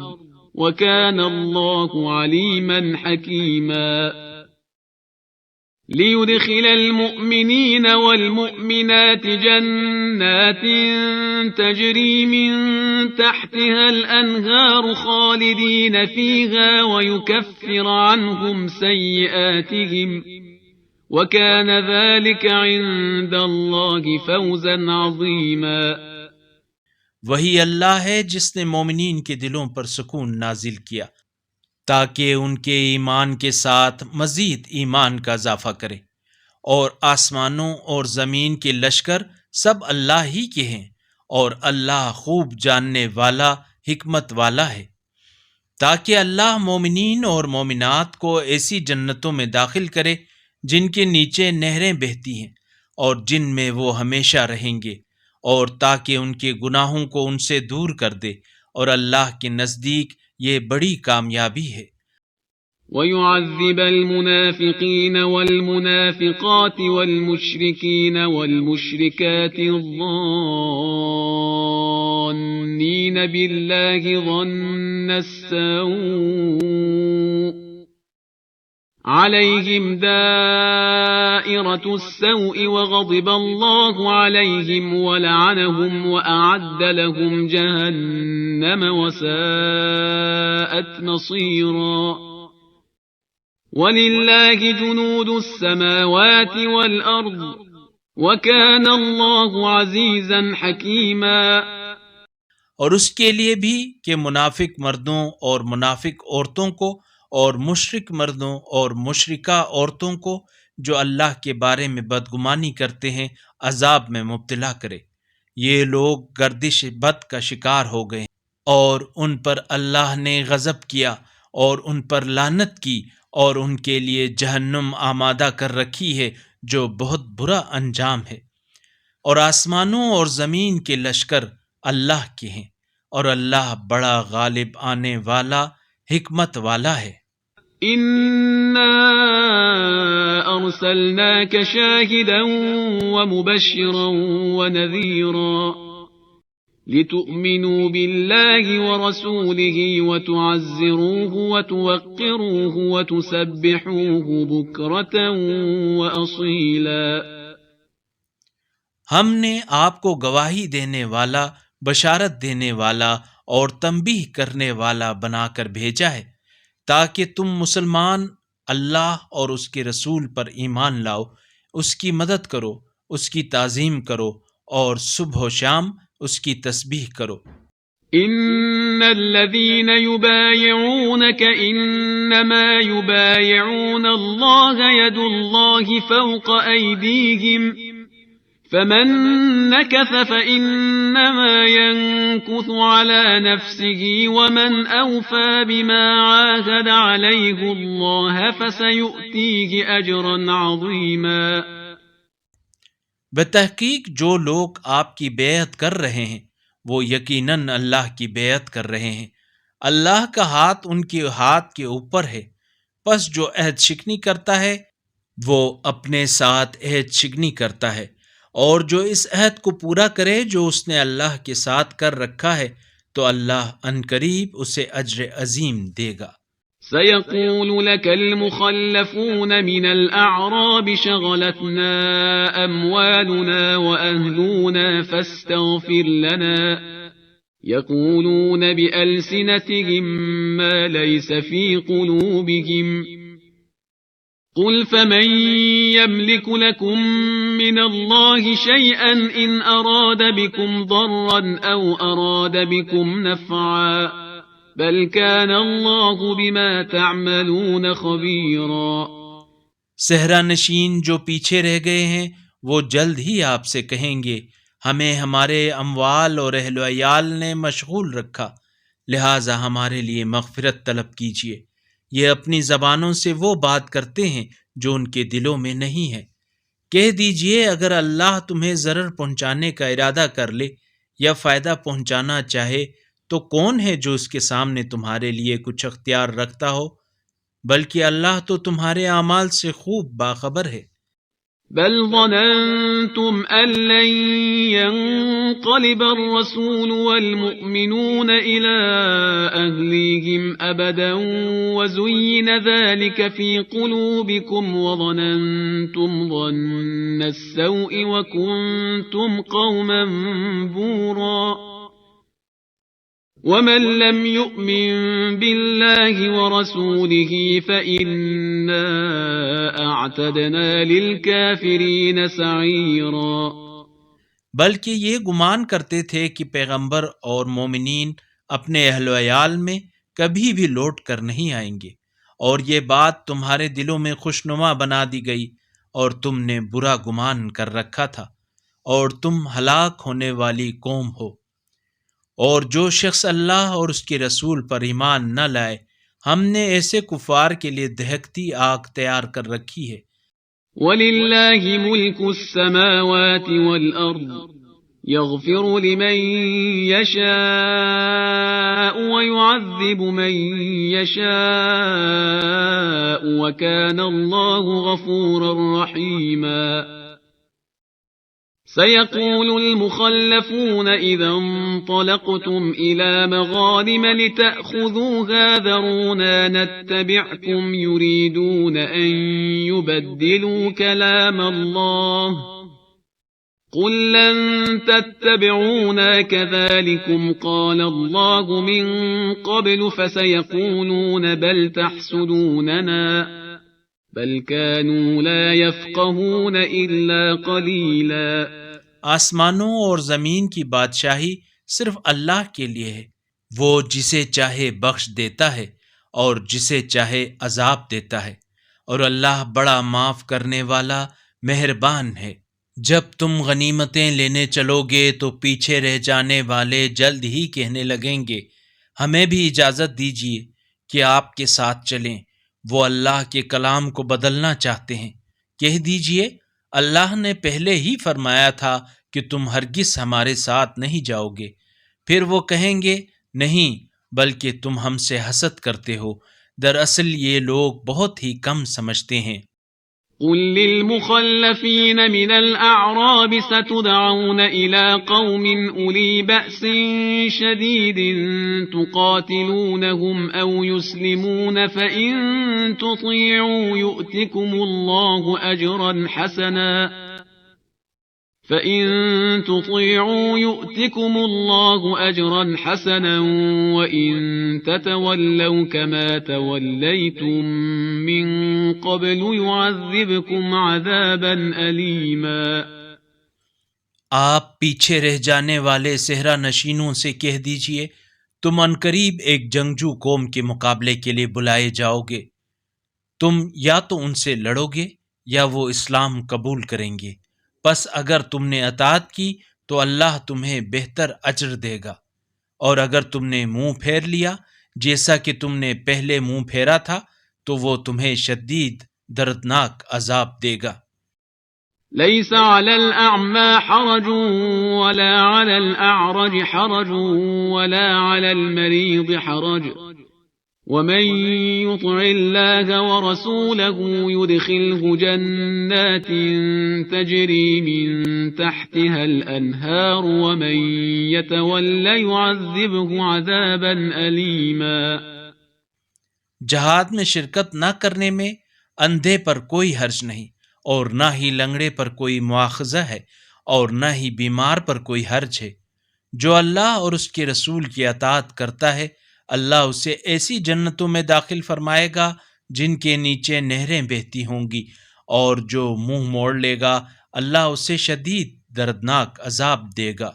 وكان الله عليما حكيما ليدخل المؤمنين والمؤمنات جنات تجري من تحتها الأنهار خالدين فيها ويكفر عنهم سيئاتهم وكان ذلك عند الله فوزا عظيما۔ وہی اللہ ہے جس نے مومنین کے دلوں پر سکون نازل کیا تاکہ ان کے ایمان کے ساتھ مزید ایمان کا اضافہ کرے، اور آسمانوں اور زمین کے لشکر سب اللہ ہی کے ہیں، اور اللہ خوب جاننے والا حکمت والا ہے، تاکہ اللہ مومنین اور مومنات کو ایسی جنتوں میں داخل کرے جن کے نیچے نہریں بہتی ہیں اور جن میں وہ ہمیشہ رہیں گے، اور تاکہ ان کے گناہوں کو ان سے دور کر دے، اور اللہ کے نزدیک یہ بڑی کامیابی ہے۔ ويعذب المنافقين والمنافقات والمشركين والمشركات الظانين بالله ظن السوء عليهم دائرة السوء وغضب الله عليهم ولعنهم وأعد لهم جهنم وساءت مصيرا وَلِلَّهِ جُنُودُ السَّمَاوَاتِ وَالْأَرْضِ وَكَانَ اللَّهُ عَزِيزًا حَكِيمًا۔ اور اس کے لیے بھی کہ منافق مردوں اور منافق عورتوں کو اور مشرک مردوں اور مشرکہ عورتوں کو جو اللہ کے بارے میں بدگمانی کرتے ہیں عذاب میں مبتلا کرے۔ یہ لوگ گردش بد کا شکار ہو گئے اور ان پر اللہ نے غضب کیا اور ان پر لعنت کی اور ان کے لیے جہنم آمادہ کر رکھی ہے جو بہت برا انجام ہے۔ اور آسمانوں اور زمین کے لشکر اللہ کے ہیں، اور اللہ بڑا غالب آنے والا حکمت والا ہے۔ إنا أرسلناك شاهدا ومبشرا ونذيرا لتؤمنوا بالله ورسوله وتعزروه وتوقروه وتسبحوه بكرة وأصيلا۔ ہم نے آپ کو گواہی دینے والا، بشارت دینے والا اور تنبیہ کرنے والا بنا کر بھیجا ہے تاکہ تم مسلمان اللہ اور اس کے رسول پر ایمان لاؤ، اس کی مدد کرو، اس کی تعظیم کرو اور صبح و شام اس کی تسبیح کرو۔ إن الذين يبايعونك إنما يبايعون الله يد الله فوق أيديهم فمن نكث فإنما ينكث على نفسه ومن أوفى بما عاهد عليه الله فسيؤتيه أجرا عظيما۔ بتحقیق جو لوگ آپ کی بیعت کر رہے ہیں وہ یقیناً اللہ کی بیعت کر رہے ہیں، اللہ کا ہاتھ ان کے ہاتھ کے اوپر ہے، پس جو عہد شکنی کرتا ہے وہ اپنے ساتھ عہد شکنی کرتا ہے، اور جو اس عہد کو پورا کرے جو اس نے اللہ کے ساتھ کر رکھا ہے تو اللہ عنقریب اسے اجر عظیم دے گا۔ سيقول لك المخلفون من الأعراب شغلتنا أموالنا وأهلنا فاستغفر لنا يقولون بألسنتهم ما ليس في قلوبهم قل فمن يملك لكم من الله شيئا إن أراد بكم ضرا أو أراد بكم نفعا بل كان الله بما تعملون خبيرا۔ صحرا نشین جو پیچھے رہ گئے ہیں وہ جلد ہی آپ سے کہیں گے ہمیں ہمارے اموال اور اہل و عیال نے مشغول رکھا، لہٰذا ہمارے لیے مغفرت طلب کیجیے۔ یہ اپنی زبانوں سے وہ بات کرتے ہیں جو ان کے دلوں میں نہیں ہے۔ کہہ دیجئے اگر اللہ تمہیں ضرر پہنچانے کا ارادہ کر لے یا فائدہ پہنچانا چاہے تو کون ہے جو اس کے سامنے تمہارے لیے کچھ اختیار رکھتا ہو؟ بلکہ اللہ تو تمہارے اعمال سے خوب باخبر ہے۔ بل ظننتم أن لن ينقلب الرسول والمؤمنون إلى أهليهم أبدا وزين ذلك في قلوبكم وظننتم ظن السوء وكنتم قوما بورا ومن لم يؤمن بالله ورسوله فإنا أعتدنا للكافرين سعيرا۔ بلکہ یہ گمان کرتے تھے کہ پیغمبر اور مومنین اپنے اہل و عیال میں کبھی بھی لوٹ کر نہیں آئیں گے، اور یہ بات تمہارے دلوں میں خوشنما بنا دی گئی اور تم نے برا گمان کر رکھا تھا، اور تم ہلاک ہونے والی قوم ہو۔ اور جو شخص اللہ اور اس کے رسول پر ایمان نہ لائے ہم نے ایسے کفار کے لیے دہکتی آگ تیار کر رکھی ہے۔ وَلِلَّهِ مُلْكُ السَّمَاوَاتِ وَالْأَرْضِ يَغْفِرُ لِمَن يَشَاءُ وَيُعَذِّبُ مَن يَشَاءُ وَكَانَ اللَّهُ غَفُورًا رَّحِيمًا۔ سيقول المخلفون إذا انطلقتم إلى مغانم لتأخذوها ذرونا نتبعكم يريدون أن يبدلوا كلام الله قل لن تتبعونا كذلكم قال الله من قبل فسيقولون بل تحسدوننا بل كانوا لا يفقهون إلا قليلا۔ آسمانوں اور زمین کی بادشاہی صرف اللہ کے لیے ہے، وہ جسے چاہے بخش دیتا ہے اور جسے چاہے عذاب دیتا ہے، اور اللہ بڑا معاف کرنے والا مہربان ہے۔ جب تم غنیمتیں لینے چلو گے تو پیچھے رہ جانے والے جلد ہی کہنے لگیں گے ہمیں بھی اجازت دیجیے، کہ آپ کے ساتھ چلیں، وہ اللہ کے کلام کو بدلنا چاہتے ہیں۔ کہہ دیجئے اللہ نے پہلے ہی فرمایا تھا کہ تم ہرگز ہمارے ساتھ نہیں جاؤ گے۔ پھر وہ کہیں گے نہیں، بلکہ تم ہم سے حسد کرتے ہو۔ دراصل یہ لوگ بہت ہی کم سمجھتے ہیں۔ قل للمخلفين من الأعراب ستدعون إلى قوم أولي بأس شديد تقاتلونهم أو يسلمون فإن تطيعوا يؤتكم الله أجرا حسنا وإن تتولوا كما توليتم من قبل يعذبكم عذابا أليما۔ آپ پیچھے رہ جانے والے صحرا نشینوں سے کہہ دیجئے تم عنقریب ایک جنگجو قوم کے مقابلے کے لیے بلائے جاؤ گے۔ تم یا تو ان سے لڑو گے یا وہ اسلام قبول کریں گے، پس اگر تم نے اطاعت کی تو اللہ تمہیں بہتر اجر دے گا، اور اگر تم نے منہ پھیر لیا جیسا کہ تم نے پہلے منہ پھیرا تھا تو وہ تمہیں شدید دردناک عذاب دے گا۔ ليس على الأعمى حرج ولا على الأعرج حرج ولا على المريض حرج ومن يطع الله ورسوله يدخله جنات تجري من تحتها الأنهار ومن يتولى يعذبه عذابا أليما۔ جہاد میں شرکت نہ کرنے میں اندھے پر کوئی حرج نہیں، اور نہ ہی لنگڑے پر کوئی مواخذہ ہے، اور نہ ہی بیمار پر کوئی حرج ہے۔ جو اللہ اور اس کے رسول کی اطاعت کرتا ہے اللہ اسے ایسی جنتوں میں داخل فرمائے گا جن کے نیچے نہریں بہتی ہوں گی، اور جو منہ موڑ لے گا اللہ اسے شدید دردناک عذاب دے گا۔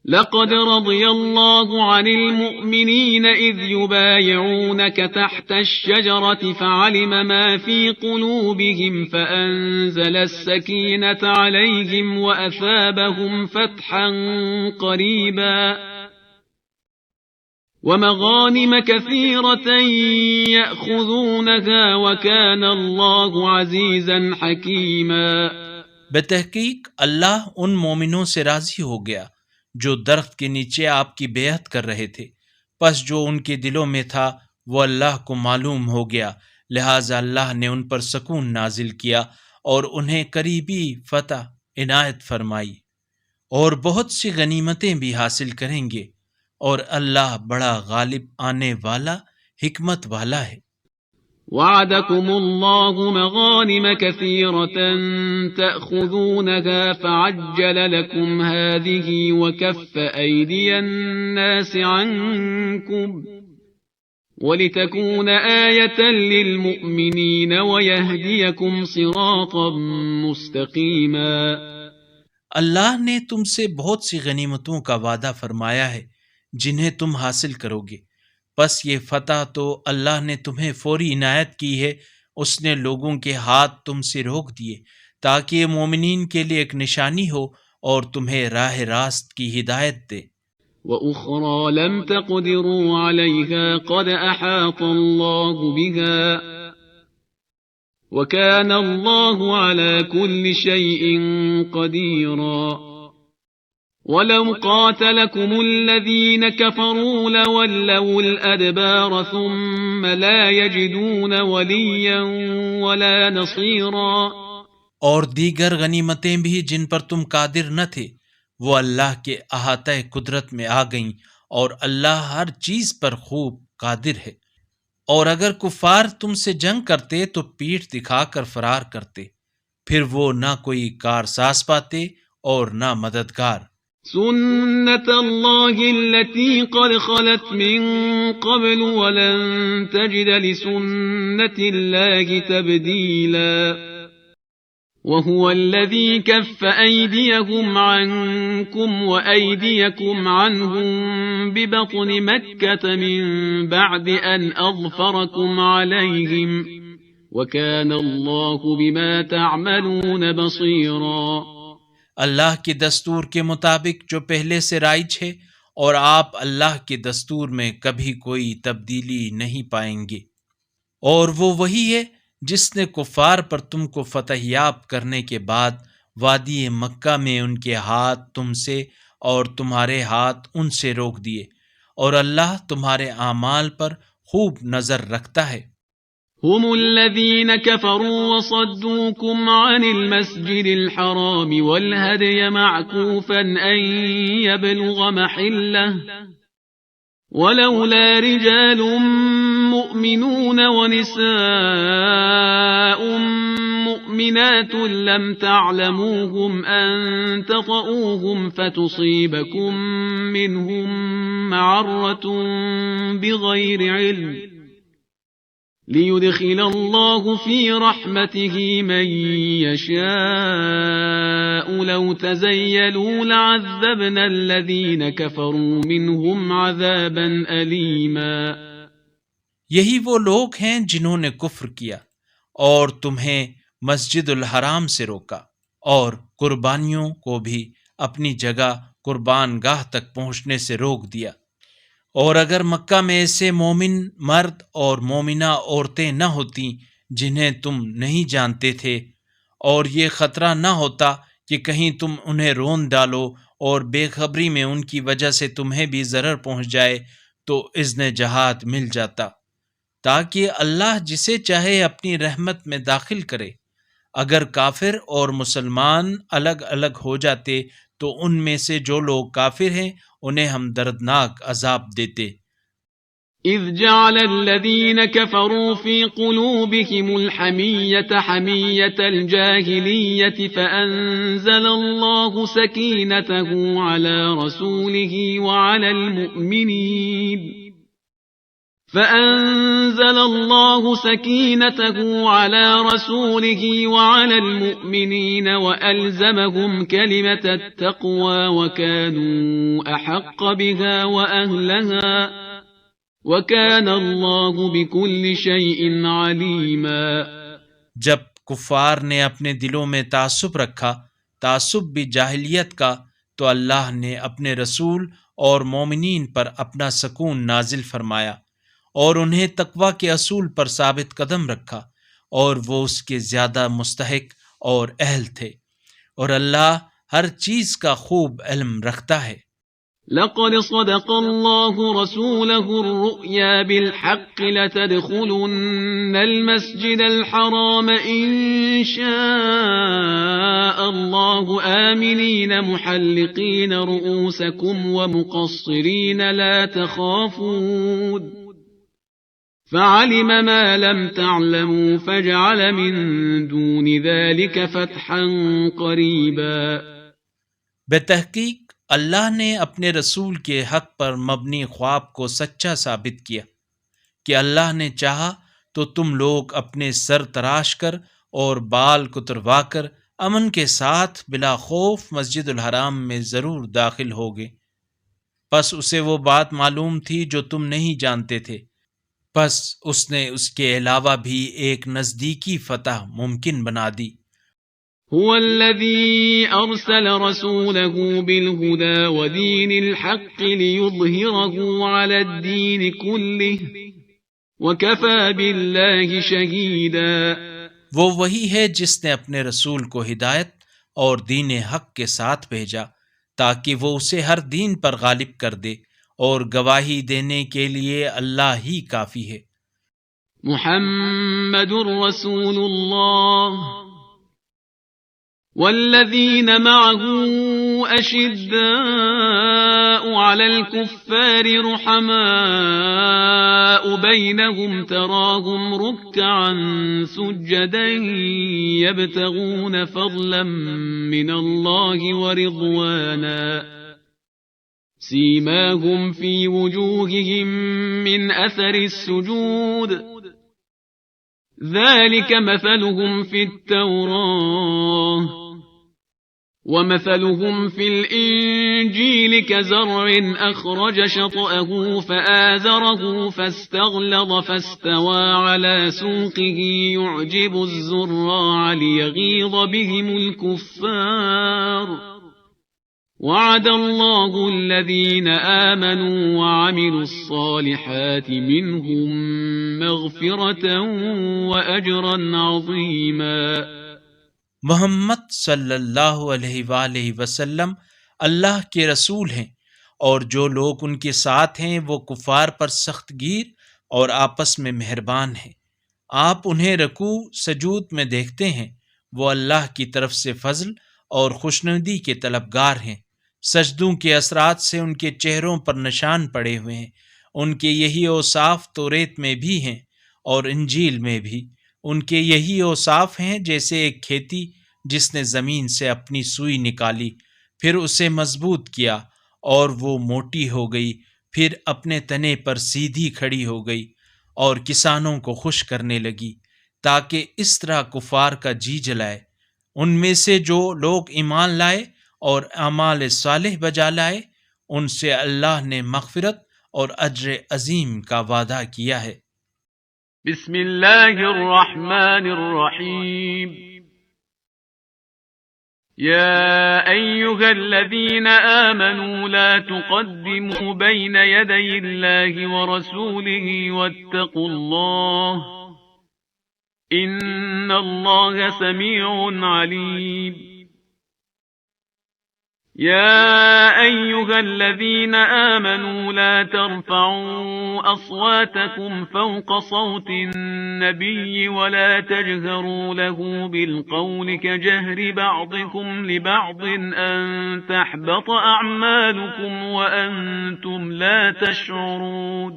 لقد رضي الله عن المؤمنين إذ يبايعونك تحت الشجرة فعلم ما في قلوبهم فأنزل السكينة عليهم وأثابهم فتحا قريبا ومغانم كثيرة يأخذونها وكان الله عزيزا حكيما۔ بتحقیق اللہ ان مومنوں سے راضی ہو گیا جو درخت کے نیچے آپ کی بیعت کر رہے تھے، پس جو ان کے دلوں میں تھا وہ اللہ کو معلوم ہو گیا، لہٰذا اللہ نے ان پر سکون نازل کیا اور انہیں قریبی فتح عنایت فرمائی، اور بہت سی غنیمتیں بھی حاصل کریں گے، اور اللہ بڑا غالب آنے والا حکمت والا ہے۔ وعدكم الله مغانم كثيرة تأخذونها فعجل لكم هذه وكف أيدي الناس عنكم ولتكون آية للمؤمنين ويهديكم صراطا مستقيما۔ اللہ نے تم سے بہت سی غنیمتوں کا وعدہ فرمایا ہے جنہیں تم حاصل کرو گے، پس یہ فتح تو اللہ نے تمہیں فوری عنایت کی ہے۔ اس نے لوگوں کے ہاتھ تم سے روک دیے تاکہ یہ مومنین کے لیے ایک نشانی ہو اور تمہیں راہ راست کی ہدایت دے۔ وَأُخْرَى لَمْ تَقْدِرُوا عَلَيْهَا قَدْ أَحَاطَ اللَّهُ بِهَا وَكَانَ اللَّهُ عَلَى كُلِّ شَيْءٍ قَدِيرًا۔ وَلَوْ قَاتَلَكُمُ الَّذِينَ كَفَرُوا لَوَلَّوُا الْأَدْبَارَ ثُمَّ لَا يَجِدُونَ وَلِيًّا وَلَا نَصِيرًا۔ اور دیگر غنیمتیں بھی جن پر تم قادر نہ تھے وہ اللہ کے احاطہ قدرت میں آ گئیں، اور اللہ ہر چیز پر خوب قادر ہے۔ اور اگر کفار تم سے جنگ کرتے تو پیٹھ دکھا کر فرار کرتے، پھر وہ نہ کوئی کارساز پاتے اور نہ مددگار۔ سنت اللہ التي قد خلت من قبل ولن تجد لسنت اللہ تبدیلا۔ وهو الذي كف أيديهم عنكم وأيديكم عنهم ببطن مكة من بعد أن أظفركم عليهم وكان الله بما تعملون بصيرا۔ اللہ کے دستور کے مطابق جو پہلے سے رائج ہے اور آپ اللہ کے دستور میں کبھی کوئی تبدیلی نہیں پائیں گے۔ اور وہ وہی ہے جس نے کفار پر تم کو فتح یاب کرنے کے بعد وادی مکہ میں ان کے ہاتھ تم سے اور تمہارے ہاتھ ان سے روک دیے، اور اللہ تمہارے اعمال پر خوب نظر رکھتا ہے۔ هم الذين كفروا وصدوكم عن المسجد الحرام والهدي معكوفا أن يبلغ محله ولولا رجال مؤمنون ونساء مؤمنات لم تعلموهم أن تطؤوهم فتصيبكم منهم معرة بغير علم ليدخل الله في رحمته من يشاء لو تزيلوا لعذبنا الذين كفروا منهم عذابا أليما۔ یہی وہ لوگ ہیں جنہوں نے کفر کیا اور تمہیں مسجد الحرام سے روکا اور قربانیوں کو بھی اپنی جگہ قربان گاہ تک پہنچنے سے روک دیا، اور اگر مکہ میں ایسے مومن مرد اور مومنہ عورتیں نہ ہوتیں جنہیں تم نہیں جانتے تھے، اور یہ خطرہ نہ ہوتا کہ کہیں تم انہیں رون ڈالو اور بے خبری میں ان کی وجہ سے تمہیں بھی ضرر پہنچ جائے، تو اذن جہاد مل جاتا، تاکہ اللہ جسے چاہے اپنی رحمت میں داخل کرے۔ اگر کافر اور مسلمان الگ الگ ہو جاتے تو ان میں سے جو لوگ کافر ہیں انہیں ہم دردناک عذاب دیتے۔ إذ جعل الذين كفروا في قلوبهم الحمية حمية الجاهلية فأنزل الله سكينته على رسوله وعلى المؤمنين وألزمهم كلمة التقوى وكانوا أحق بها وأهلها وَكَانَ اللَّهُ بِكُلِّ شَيْءٍ عَلِيمًا۔ جب کفار نے اپنے دلوں میں تعصب رکھا، تعصب بھی جاہلیت کا، تو اللہ نے اپنے رسول اور مومنین پر اپنا سکون نازل فرمایا اور انہیں تقوی کے اصول پر ثابت قدم رکھا، اور وہ اس کے زیادہ مستحق اور اہل تھے، اور اللہ ہر چیز کا خوب علم رکھتا ہے۔ لقد صدق الله رسوله الرؤيا بالحق لتدخلن المسجد الحرام إن شاء الله آمنين محلقين رؤوسكم ومقصرين لا تخافون فعلم ما لم تعلموا فجعل من دون ذلك فتحا قريبا۔ بتحقیق اللہ نے اپنے رسول کے حق پر مبنی خواب کو سچا ثابت کیا کہ اللہ نے چاہا تو تم لوگ اپنے سر تراش کر اور بال کتروا کر امن کے ساتھ بلا خوف مسجد الحرام میں ضرور داخل ہوگے۔ پس اسے وہ بات معلوم تھی جو تم نہیں جانتے تھے، پس اس نے اس کے علاوہ بھی ایک نزدیکی فتح ممکن بنا دی۔ هو الذي أرسل رسوله بالهدى ودين الحق ليظهره على الدين كله وكفى بالله شهيدا۔ وہ وہی ہے جس نے اپنے رسول کو ہدایت اور دین حق کے ساتھ بھیجا تاکہ وہ اسے ہر دین پر غالب کر دے، اور گواہی دینے کے لیے اللہ ہی کافی ہے۔ محمد رسول اللہ والذين معه أشداء على الكفار رحماء بينهم تراهم ركعا سجدا يبتغون فضلا من الله ورضوانا سيماهم في وجوههم من أثر السجود ذلك مثلهم في التوراة ومثلهم في الإنجيل كزرع أخرج شطأه فآزره فاستغلظ فاستوى على سوقه يعجب الزراع ليغيظ بهم الكفار وعد الله الذين آمنوا وعملوا الصالحات منهم مغفرة وأجرا عظيما۔ محمد صلی اللہ علیہ وآلہ وسلم اللہ کے رسول ہیں، اور جو لوگ ان کے ساتھ ہیں وہ کفار پر سخت گیر اور آپس میں مہربان ہیں۔ آپ انہیں رکوع سجود میں دیکھتے ہیں، وہ اللہ کی طرف سے فضل اور خوشنودی کے طلبگار ہیں۔ سجدوں کے اثرات سے ان کے چہروں پر نشان پڑے ہوئے ہیں۔ ان کے یہی اوصاف توریت میں بھی ہیں اور انجیل میں بھی۔ ان کے یہی اوصاف ہیں جیسے ایک کھیتی جس نے زمین سے اپنی سوئی نکالی، پھر اسے مضبوط کیا اور وہ موٹی ہو گئی، پھر اپنے تنے پر سیدھی کھڑی ہو گئی اور کسانوں کو خوش کرنے لگی، تاکہ اس طرح کفار کا جی جلائے۔ ان میں سے جو لوگ ایمان لائے اور اعمال صالح بجا لائے، ان سے اللہ نے مغفرت اور اجر عظیم کا وعدہ کیا ہے۔ بسم اللہ الرحمن الرحیم۔ يا أيها الذين آمنوا لا تقدموا بين يدي الله ورسوله واتقوا الله إن الله سميع عليم۔ يا أيها الذين آمنوا لا ترفعوا أصواتكم فوق صوت النبي ولا تجهروا له بالقول كجهر بعضكم لبعض أن تحبط أعمالكم وأنتم لا تشعرون۔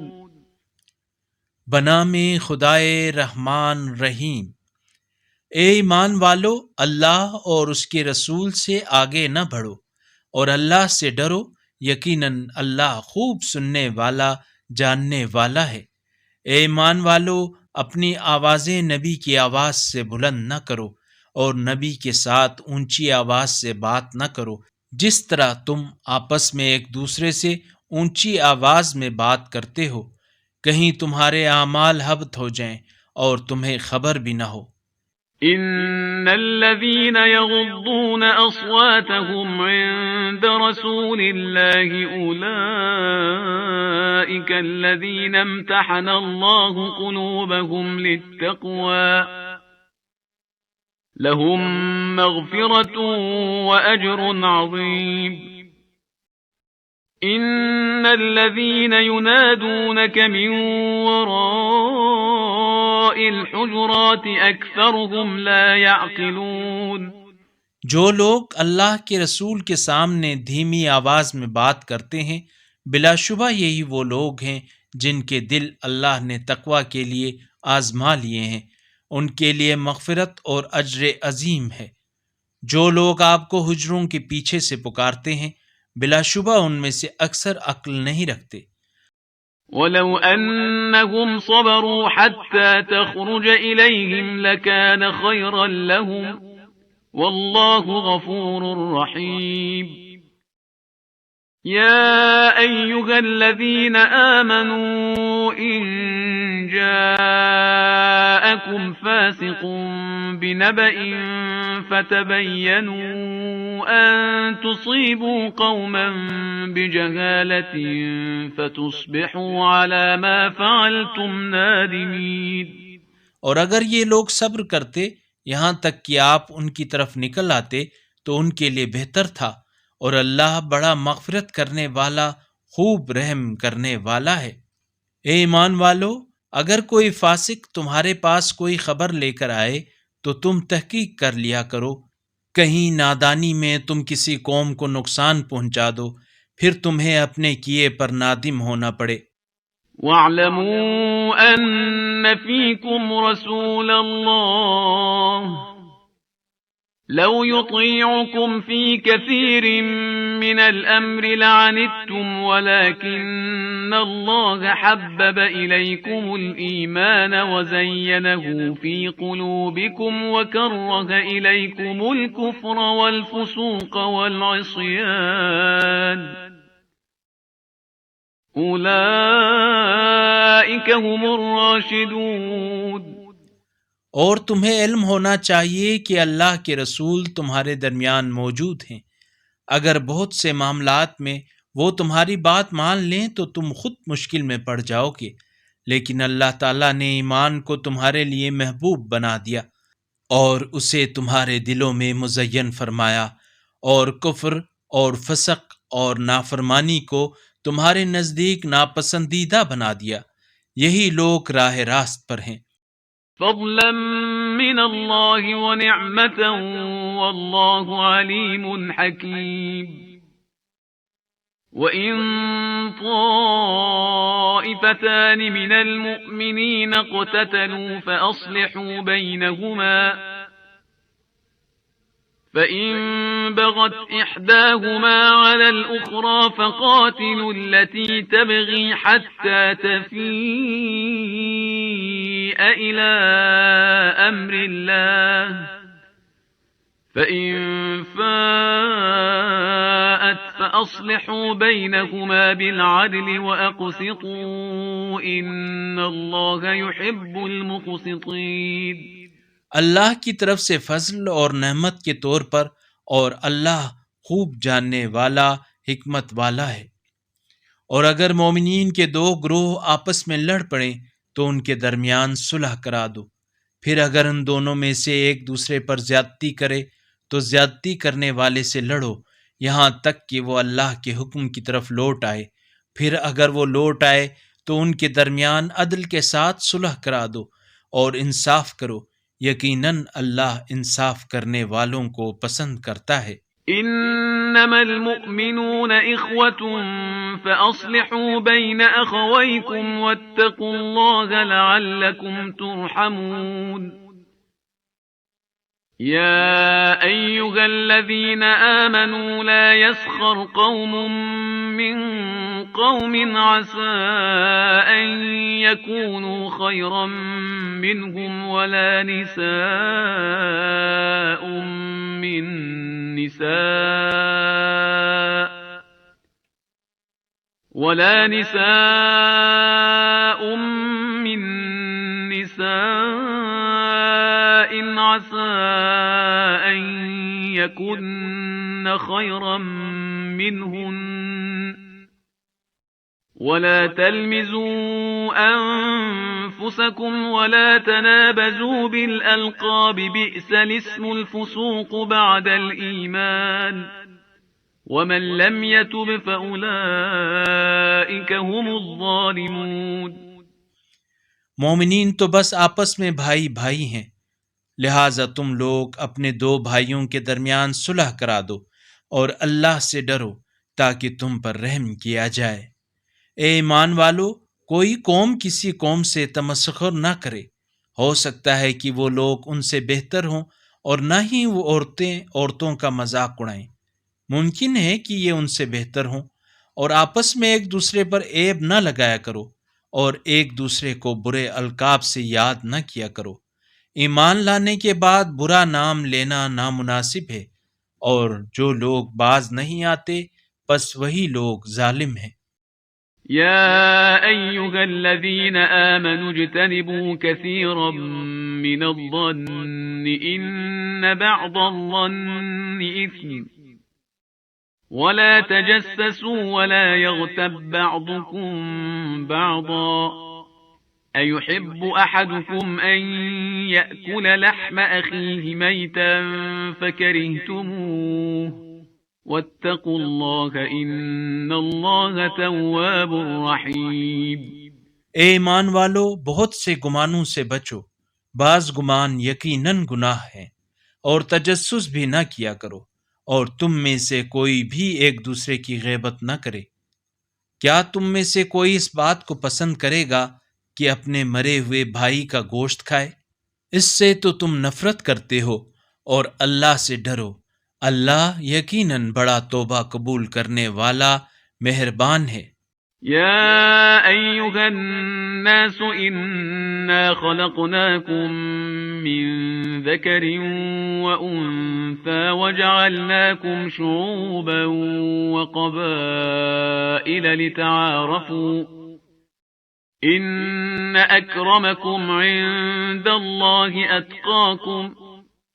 بنام خدائے رحمان رحیم۔ اے ایمان والو، اللہ اور اس کے رسول سے آگے نہ بڑھو اور اللہ سے ڈرو، یقیناً اللہ خوب سننے والا جاننے والا ہے۔ اے ایمان والو، اپنی آوازیں نبی کی آواز سے بلند نہ کرو اور نبی کے ساتھ اونچی آواز سے بات نہ کرو، جس طرح تم آپس میں ایک دوسرے سے اونچی آواز میں بات کرتے ہو، کہیں تمہارے اعمال حبط ہو جائیں اور تمہیں خبر بھی نہ ہو۔ إن الذين يغضون أصواتهم عند رسول الله أولئك الذين امتحن الله قلوبهم للتقوى لهم مغفرة وأجر عظيم۔ إن الذين ينادونك من وراء الحجرات أكثرهم لا يعقلون۔ جو لوگ اللہ کے رسول کے سامنے دھیمی آواز میں بات کرتے ہیں، بلا شبہ یہی وہ لوگ ہیں جن کے دل اللہ نے تقوی کے لیے آزما لیے ہیں، ان کے لیے مغفرت اور اجر عظیم ہے۔ جو لوگ آپ کو حجروں کے پیچھے سے پکارتے ہیں، بلا شبہ ان میں سے اکثر عقل نہیں رکھتے۔ ولو أنهم صبروا حتى تخرج إليهم لكان خيرا لهم والله غفور رحيم۔ يا أيها الذين آمنوا إن جاءكم فاسق بنبأ فتبينوا أن تصيبوا قوما بجهالة فتصبحوا على ما فعلتم نادمين۔ اور اگر یہ لوگ صبر کرتے یہاں تک کہ آپ ان کی طرف نکل آتے تو ان کے لیے بہتر تھا، اور اللہ بڑا مغفرت کرنے والا خوب رحم کرنے والا ہے۔ اے ایمان والو، اگر کوئی فاسق تمہارے پاس کوئی خبر لے کر آئے تو تم تحقیق کر لیا کرو، کہیں نادانی میں تم کسی قوم کو نقصان پہنچا دو، پھر تمہیں اپنے کیے پر نادم ہونا پڑے۔ وَاعْلَمُوا أَنَّ فِيكُمْ رَسُولَ اللَّهِ لو يطيعكم في كثير من الأمر لعنتم ولكن الله حبب إليكم الإيمان وزينه في قلوبكم وكره إليكم الكفر والفسوق والعصيان أولئك هم الراشدون۔ اور تمہیں علم ہونا چاہیے کہ اللہ کے رسول تمہارے درمیان موجود ہیں، اگر بہت سے معاملات میں وہ تمہاری بات مان لیں تو تم خود مشکل میں پڑ جاؤ گے، لیکن اللہ تعالیٰ نے ایمان کو تمہارے لیے محبوب بنا دیا اور اسے تمہارے دلوں میں مزین فرمایا، اور کفر اور فسق اور نافرمانی کو تمہارے نزدیک ناپسندیدہ بنا دیا۔ یہی لوگ راہ راست پر ہیں۔ فضلا من اللہ ونعمتا واللہ علیم حکیم وَإِن طَائِفَتَانِ مِنَ الْمُؤْمِنِينَ اقْتَتَلُوا فَأَصْلِحُوا بَيْنَهُمَا فَإِن بَغَتْ إِحْدَاهُمَا عَلَى الْأُخْرَى فَقَاتِلُوا الَّتِي تَبْغِي حَتَّى تَفِيءَ إِلَى أَمْرِ اللَّهِ فَإِن فَاءَتْ فَأَصْلِحُوا بَيْنَهُمَا بِالْعَدْلِ وَأَقْسِطُوا إِنَّ اللَّهَ يُحِبُّ الْمُقْسِطِينَ۔ اللہ کی طرف سے فضل اور نعمت کے طور پر، اور اللہ خوب جاننے والا حکمت والا ہے۔ اور اگر مومنین کے دو گروہ آپس میں لڑ پڑیں تو ان کے درمیان صلح کرا دو، پھر اگر ان دونوں میں سے ایک دوسرے پر زیادتی کرے تو زیادتی کرنے والے سے لڑو یہاں تک کہ وہ اللہ کے حکم کی طرف لوٹ آئے، پھر اگر وہ لوٹ آئے تو ان کے درمیان عدل کے ساتھ صلح کرا دو اور انصاف کرو، یقیناً اللہ انصاف کرنے والوں کو پسند کرتا ہے۔ انما المؤمنون اخوة فاصلحوا بين اخويكم واتقوا الله لعلكم ترحمون۔ يا أيها الذين آمنوا لا يسخر قوم من قوم عسى أن يكونوا خيرا منهم ولا نساء من نساء عسى أن يكن خيرا منهن ولا تلمزوا أنفسكم ولا تنابزوا بالألقاب بئس الاسم الفسوق بعد الإيمان ومن لم يتب فأولئك هم الظالمون۔ مومنین تو بس آپس میں بھائی بھائی ہیں، لہٰذا تم لوگ اپنے دو بھائیوں کے درمیان صلح کرا دو اور اللہ سے ڈرو تاکہ تم پر رحم کیا جائے۔ اے ایمان والو، کوئی قوم کسی قوم سے تمسخر نہ کرے، ہو سکتا ہے کہ وہ لوگ ان سے بہتر ہوں، اور نہ ہی وہ عورتوں کا مذاق اڑائیں، ممکن ہے کہ یہ ان سے بہتر ہوں۔ اور آپس میں ایک دوسرے پر عیب نہ لگایا کرو اور ایک دوسرے کو برے القاب سے یاد نہ کیا کرو۔ ایمان لانے کے بعد برا نام لینا نامناسب ہے، اور جو لوگ باز نہیں آتے پس وہی لوگ ظالم ہیں۔ يا أيها الذين آمنوا اجتنبوا كثيرا من الظن إن بعض الظن إثم ولا تجسسوا ولا يغتب بعضكم بعضا أيحب أحدكم أن يأكل لحم أخيه ميتا فكرهتموه واتقوا اللہ ان اللہ تواب رحیم۔ اے ایمان والو، بہت سے گمانوں سے بچو، بعض گمان یقیناً گناہ ہے، اور تجسس بھی نہ کیا کرو، اور تم میں سے کوئی بھی ایک دوسرے کی غیبت نہ کرے۔ کیا تم میں سے کوئی اس بات کو پسند کرے گا کہ اپنے مرے ہوئے بھائی کا گوشت کھائے؟ اس سے تو تم نفرت کرتے ہو، اور اللہ سے ڈرو، اللہ یقیناً بڑا توبہ قبول کرنے والا مہربان ہے۔ یا ایہا الناس انا خلقناکم من ذکر وانثى وجعلناکم شعوبا وقبائل لتعارفوا ان اکرمکم عند اللہ اتقاکم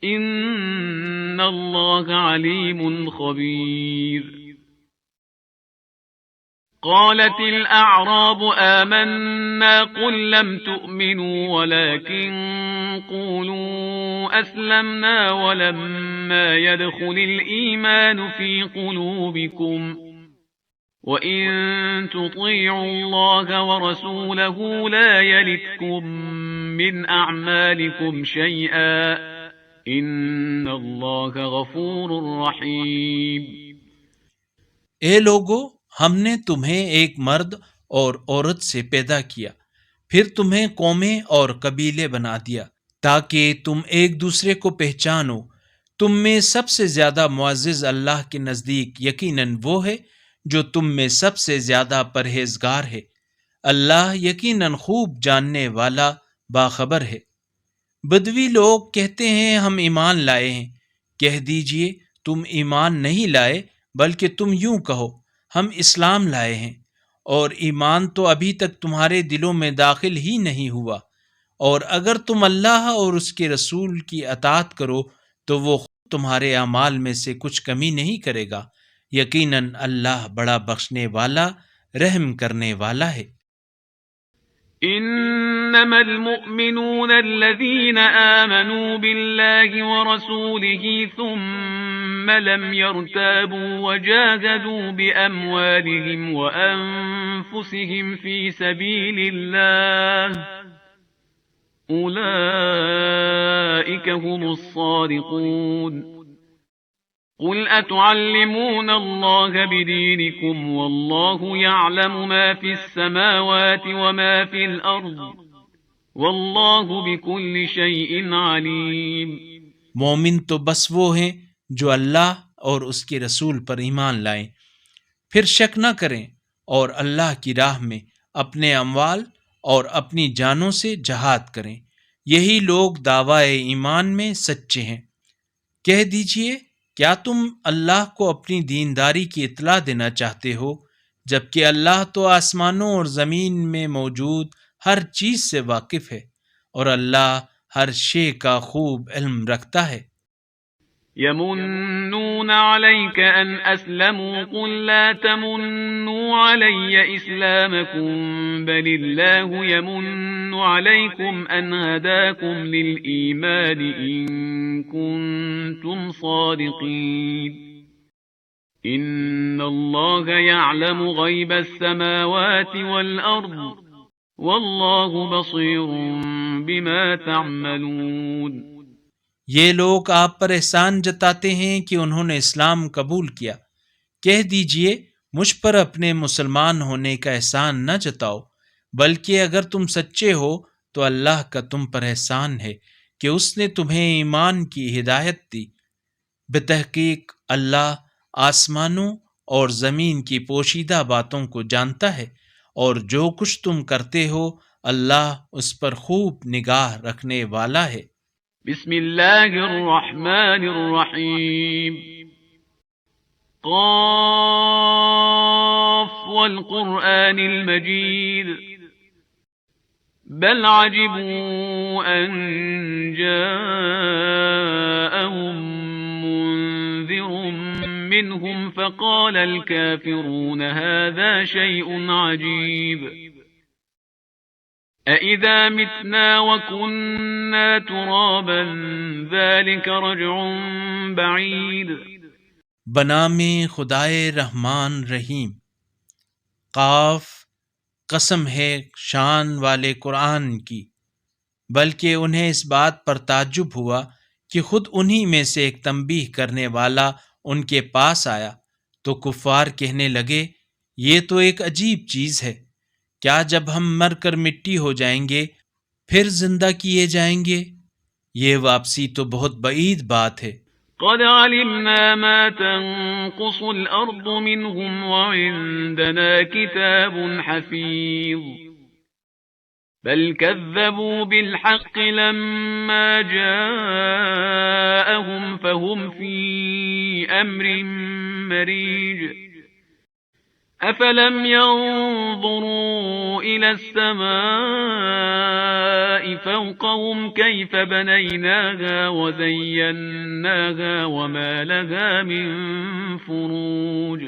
إن الله عليم خبير. قالت الأعراب آمنا قل لم تؤمنوا ولكن قولوا أسلمنا ولما يدخل الإيمان في قلوبكم وإن تطيعوا الله ورسوله لا يلتكم من أعمالكم شيئا إن الله غفور رحيم. اے لوگو، ہم نے تمہیں ایک مرد اور عورت سے پیدا کیا، پھر تمہیں قومیں اور قبیلے بنا دیا تاکہ تم ایک دوسرے کو پہچانو۔ تم میں سب سے زیادہ معزز اللہ کے نزدیک یقیناً وہ ہے جو تم میں سب سے زیادہ پرہیزگار ہے۔ اللہ یقیناً خوب جاننے والا باخبر ہے۔ بدوی لوگ کہتے ہیں ہم ایمان لائے ہیں۔ کہہ دیجئے تم ایمان نہیں لائے، بلکہ تم یوں کہو ہم اسلام لائے ہیں، اور ایمان تو ابھی تک تمہارے دلوں میں داخل ہی نہیں ہوا، اور اگر تم اللہ اور اس کے رسول کی اطاعت کرو تو وہ خود تمہارے اعمال میں سے کچھ کمی نہیں کرے گا۔ یقیناً اللہ بڑا بخشنے والا، رحم کرنے والا ہے۔ إنما المؤمنون الذين آمنوا بالله ورسوله ثم لم يرتابوا وجاهدوا بأموالهم وأنفسهم في سبيل الله أولئك هم الصادقون. قل أتعلمون الله بدينكم والله يعلم ما في السماوات وما في الأرض والله بكل شيء عليم. مومن تو بس وہ ہیں جو اللہ اور اس کے رسول پر ایمان لائیں، پھر شک نہ کریں اور اللہ کی راہ میں اپنے اموال اور اپنی جانوں سے جہاد کریں، یہی لوگ دعوی ایمان میں سچے ہیں۔ کہہ دیجئے کیا تم اللہ کو اپنی دینداری کی اطلاع دینا چاہتے ہو، جبکہ اللہ تو آسمانوں اور زمین میں موجود ہر چیز سے واقف ہے، اور اللہ ہر شے کا خوب علم رکھتا ہے۔ يمنون عليك أن أسلموا قل لا تمنوا علي إسلامكم بل الله يمن عليكم أن هداكم للإيمان إن كنتم صادقين. إن الله يعلم غيب السماوات والأرض والله بصير بما تعملون. یہ لوگ آپ پر احسان جتاتے ہیں کہ انہوں نے اسلام قبول کیا۔ کہہ دیجئے مجھ پر اپنے مسلمان ہونے کا احسان نہ جتاؤ، بلکہ اگر تم سچے ہو تو اللہ کا تم پر احسان ہے کہ اس نے تمہیں ایمان کی ہدایت دی۔ بتحقیق اللہ آسمانوں اور زمین کی پوشیدہ باتوں کو جانتا ہے، اور جو کچھ تم کرتے ہو اللہ اس پر خوب نگاہ رکھنے والا ہے۔ بسم اللہ الرحمن الرحیم. قاف والقرآن المجید بل عجبوا أن جاءهم منذر منهم فقال الكافرون هذا شيء عجيب أَإِذَا مِتْنَا وَكُنَّا تُرَابًا ذَلِكَ رَجْعٌ بَعِيدٌ. بنام خدائے رحمان رحیم. قاف، قسم ہے شان والے قرآن کی، بلکہ انہیں اس بات پر تعجب ہوا کہ خود انہی میں سے ایک تنبیہ کرنے والا ان کے پاس آیا تو کفار کہنے لگے یہ تو ایک عجیب چیز ہے، کیا جب ہم مر کر مٹی ہو جائیں گے پھر زندہ کیے جائیں گے؟ یہ واپسی تو بہت بعید بات ہے۔ قد علمنا ما تنقص الأرض منهم وعندنا كتاب حفيظ بل كذبوا بالحق لما جاءهم فهم في أمر مريج أفلم ينظروا إلى السماء فوقهم كيف بنيناها وزيناها وما لها من فروج.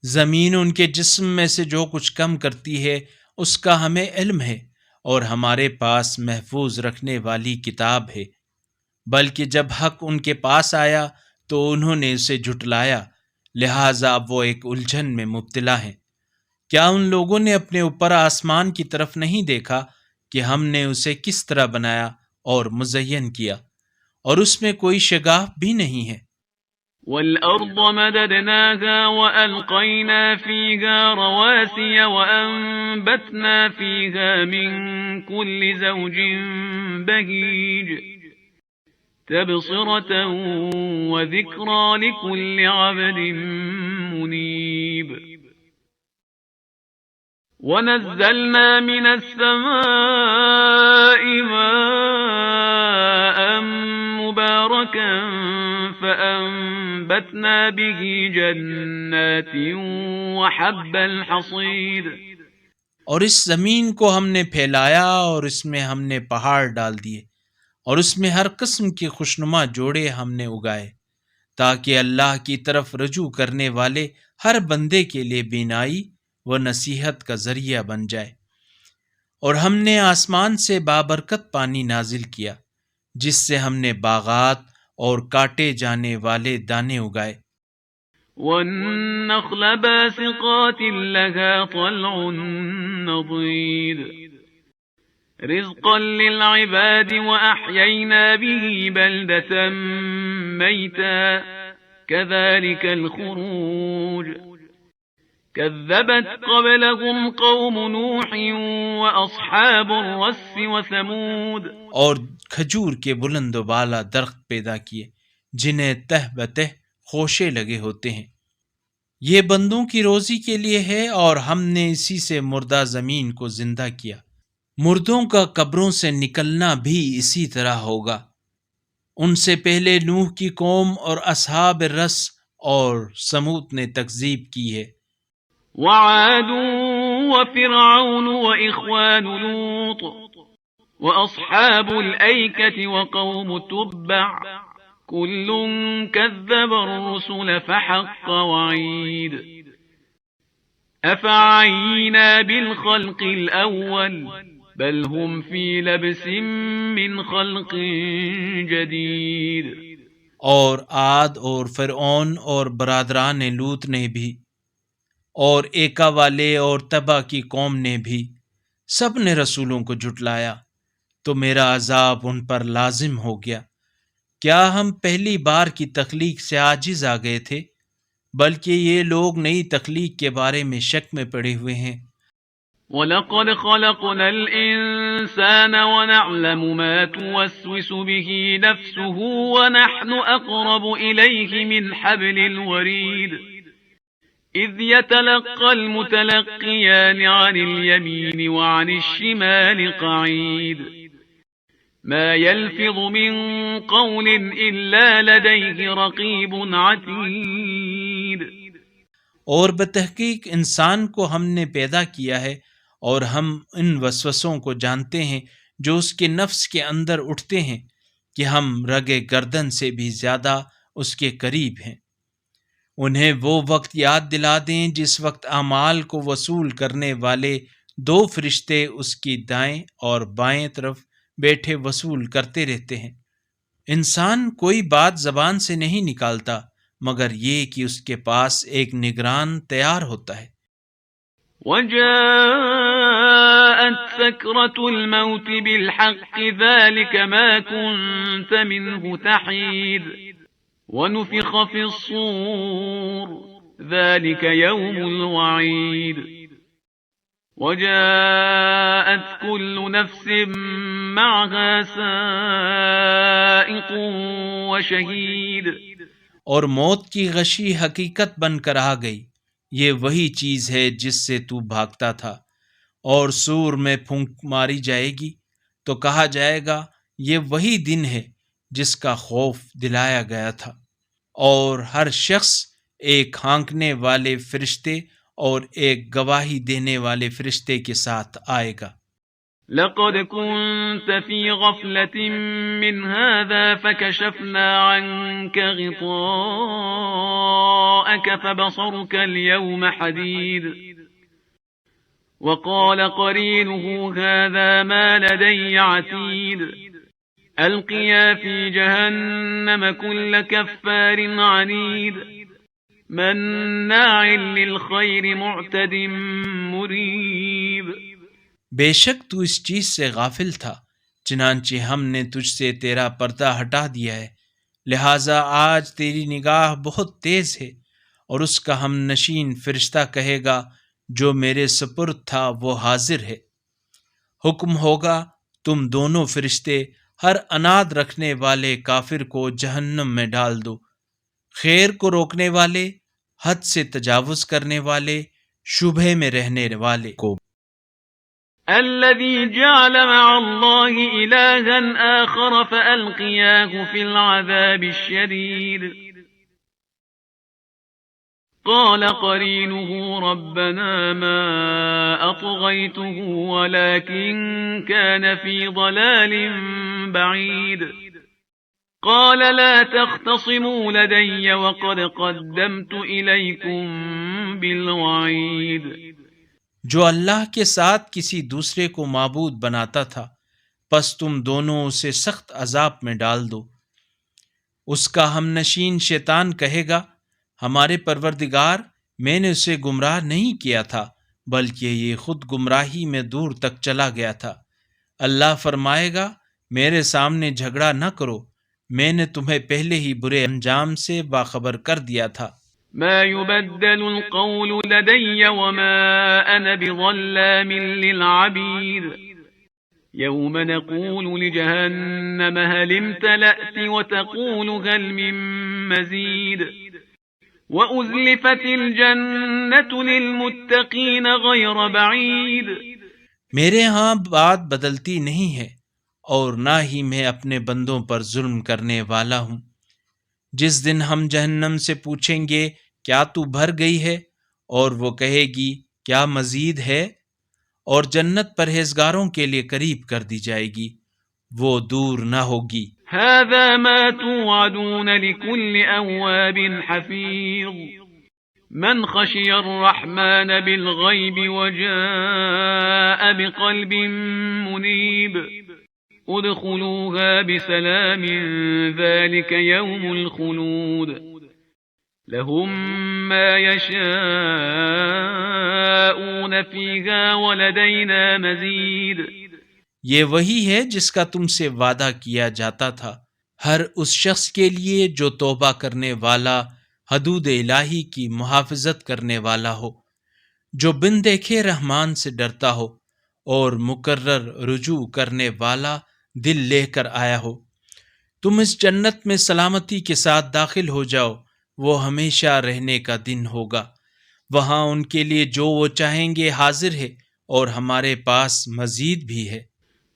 زمین ان کے جسم میں سے جو کچھ کم کرتی ہے اس کا ہمیں علم ہے، اور ہمارے پاس محفوظ رکھنے والی کتاب ہے، بلکہ جب حق ان کے پاس آیا تو انہوں نے اسے جھٹلایا، لہٰذا اب وہ ایک الجھن میں مبتلا ہیں۔ کیا ان لوگوں نے اپنے اوپر آسمان کی طرف نہیں دیکھا کہ ہم نے اسے کس طرح بنایا اور مزین کیا، اور اس میں کوئی شگاف بھی نہیں ہے۔ والأرض مددناها وألقينا فيها رواسي وأنبتنا فيها من كل زوج بهيج تبصرة وذكرى لكل عبد منيب. ونزلنا من السماء ماء مباركا فأنبتنا به جنات وحب الحصيد. اور اس زمین کو ہم نے پھیلایا اور اس میں ہم نے پہاڑ ڈال دیے، اور اس میں ہر قسم کے خوشنما جوڑے ہم نے اگائے، تاکہ اللہ کی طرف رجوع کرنے والے ہر بندے کے لیے بینائی و نصیحت کا ذریعہ بن جائے۔ اور ہم نے آسمان سے بابرکت پانی نازل کیا، جس سے ہم نے باغات اور کاٹے جانے والے دانے اگائے۔ والنخل باسقات لها طلع نضيد رزقا للعباد وأحيينا به بلدة ميتا كذلك الخروج. كذبت قبلهم قوم نوح وأصحاب الرس وثمود. اور کھجور کے بلند و بالا درخت پیدا کیے جنہیں تہ بتہ خوشے لگے ہوتے ہیں، یہ بندوں کی روزی کے لیے ہے، اور ہم نے اسی سے مردہ زمین کو زندہ کیا۔ مردوں کا قبروں سے نکلنا بھی اسی طرح ہوگا۔ ان سے پہلے نوح کی قوم اور اصحاب الرس اور سمود نے تکذیب کی ہے۔ وعاد وفرعون وإخوان لوط وأصحاب الأيكة وقوم تبع كل كذب الرسل فحق وعيد. أفعينا بالخلق الأول بل هم في لبس من خلق جديد. اور عاد اور فرعون اور برادران لوط نے بھی، اور ایکا والے اور تبا کی قوم نے بھی، سب نے رسولوں کو جھٹلایا، تو میرا عذاب ان پر لازم ہو گیا۔ کیا ہم پہلی بار کی تخلیق سے عاجز آ گئے تھے؟ بلکہ یہ لوگ نئی تخلیق کے بارے میں شک میں پڑے ہوئے ہیں۔ وَلَقَدْ خَلَقْنَا الْإِنسَانَ وَنَعْلَمُ مَا تُوَسْوِسُ بِهِ نَفْسُهُ وَنَحْنُ أَقْرَبُ إِلَيْهِ مِنْ حَبْلِ الْوَرِيدِ إِذْ يَتَلَقَّى الْمُتَلَقِّيَانِ عَنِ الْيَمِينِ وَعَنِ الشِّمَالِ قَعِيدٌ ما يلفظ من قول إلا لديه رقيب عتيد. اور بتحقیق انسان کو ہم نے پیدا کیا ہے، اور ہم ان وسوسوں کو جانتے ہیں جو اس کے نفس کے اندر اٹھتے ہیں، کہ ہم رگے گردن سے بھی زیادہ اس کے قریب ہیں۔ انہیں وہ وقت یاد دلا دیں جس وقت اعمال کو وصول کرنے والے دو فرشتے اس کی دائیں اور بائیں طرف بیٹھے وصول کرتے رہتے ہیں۔ انسان کوئی بات زبان سے نہیں نکالتا مگر یہ کہ اس کے پاس ایک نگران تیار ہوتا ہے۔ وَجَاءَتْ سَكْرَةُ الْمَوْتِ بِالْحَقِّ ذَلِكَ مَا كُنْتَ مِنْهُ تَحِيدُ وَنُفِخَ فِي الصُّورِ ذَلِكَ يَوْمُ الْوَعِيدِ وَجَاءَتْ كُلُّ نَفْسٍ مَعَهَا سَائِقٌ وَشَهِيدٌ. اور موت کی غشی حقیقت بن کر آ گئی، یہ وہی چیز ہے جس سے تو بھاگتا تھا۔ اور سور میں پھونک ماری جائے گی تو کہا جائے گا یہ وہی دن ہے جس کا خوف دلایا گیا تھا، اور ہر شخص ایک ہانکنے والے فرشتے اور ایک گواہی دینے والے فرشتے کے ساتھ آئے گا۔ لقد كنت في غفلة من هذا فكشفنا عنك غطاءك فبصرك اليوم حديد وقال قرينه هذا ما لدي عتيد ألقيا في جهنم كل كفار عنيد مناع للخير معتد مريب۔ بے شک تو اس چیز سے غافل تھا، چنانچہ ہم نے تجھ سے تیرا پردہ ہٹا دیا ہے، لہٰذا آج تیری نگاہ بہت تیز ہے، اور اس کا ہم نشین فرشتہ کہے گا جو میرے سپرد تھا وہ حاضر ہے۔ حکم ہوگا تم دونوں فرشتے ہر اناد رکھنے والے کافر کو جہنم میں ڈال دو، خیر کو روکنے والے، حد سے تجاوز کرنے والے، شبہے میں رہنے والے کو۔ الذي جعل مع الله إلها آخر فألقياه في العذاب الشديد قال قرينه ربنا ما أطغيته ولكن كان في ضلال بعيد قال لا تختصموا لدي وقد قدمت إليكم بالوعيد۔ جو اللہ کے ساتھ کسی دوسرے کو معبود بناتا تھا، پس تم دونوں اسے سخت عذاب میں ڈال دو۔ اس کا ہم نشین شیطان کہے گا، ہمارے پروردگار، میں نے اسے گمراہ نہیں کیا تھا بلکہ یہ خود گمراہی میں دور تک چلا گیا تھا۔ اللہ فرمائے گا، میرے سامنے جھگڑا نہ کرو، میں نے تمہیں پہلے ہی برے انجام سے باخبر کر دیا تھا۔ ما يبدل القول لدي وما أنا بظلام للعبيد يوم نقول لجهنم هل امتلأت وتقول هل من مزيد وأزلفت الجنة للمتقين غير بعيد۔ میرے ہاں بات بدلتی نہیں ہے، اور نہ ہی میں اپنے بندوں پر ظلم کرنے والا ہوں۔ جس دن ہم جہنم سے پوچھیں گے کیا تو بھر گئی ہے، اور وہ کہے گی کیا مزید ہے، اور جنت پرہیزگاروں کے لیے قریب کر دی جائے گی، وہ دور نہ ہوگی۔ هذا ما توعدون لكل أواب حفيظ من خشي الرحمن بالغيب وجاء بقلب منيب ادخلوها بسلام ذلك يوم الخلود لهم ما يشاءون فيها ولدينا مزيد۔ یہ وہی ہے جس کا تم سے وعدہ کیا جاتا تھا، ہر اس شخص کے لیے جو توبہ کرنے والا، حدود الہی کی محافظت کرنے والا ہو، جو بن دیکھے رحمان سے ڈرتا ہو، اور مقرر رجوع کرنے والا دل لے کر آیا ہو۔ تم اس جنت میں سلامتی کے ساتھ داخل ہو جاؤ، وہ ہمیشہ رہنے کا دن ہوگا، وہاں ان کے لیے جو وہ چاہیں گے حاضر ہے، اور ہمارے پاس مزید بھی ہے۔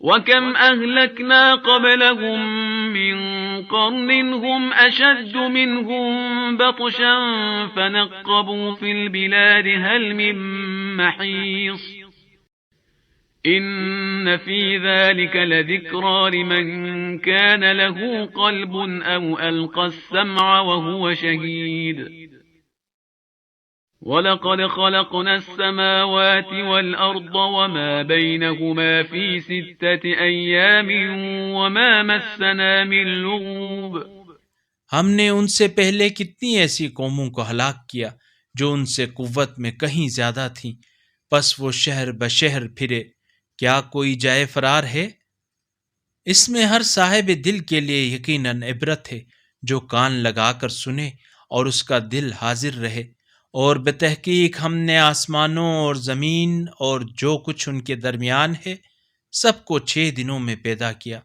وَكَمْ أَهْلَكْنَا قَبْلَهُمْ مِنْ قَرْنٍ هُمْ أَشَدُّ مِنْهُمْ بَطْشًا فَنَقَّبُوا فِي الْبِلَادِ هَلْ مِنْ مَحِيصٍ إِنَّ فِي ذَلِكَ لَذِكْرَى لِمَنْ كَانَ لَهُ قَلْبٌ أَوْ أَلْقَى السَّمْعَ وَهُوَ شَهِيدٌ وَلَقَدْ خَلَقْنَا السَّمَاوَاتِ وَالْأَرْضَ وَمَا بَيْنَهُمَا فِي 6 أَيَّامٍ وَمَا مَسَّنَا مِن لُغُوبٍ۔ ہم نے ان سے پہلے کتنی ایسی قوموں کو ہلاک کیا جو ان سے قوت میں کہیں زیادہ تھیں، پس وہ شہر بشہر پھرے، کیا کوئی جائے فرار ہے؟ اس میں ہر صاحب دل کے لیے یقیناً عبرت ہے، جو کان لگا کر سنے اور اس کا دل حاضر رہے۔ اور بتحقیق ہم نے آسمانوں اور زمین اور جو کچھ ان کے درمیان ہے سب کو 6 دنوں میں پیدا کیا،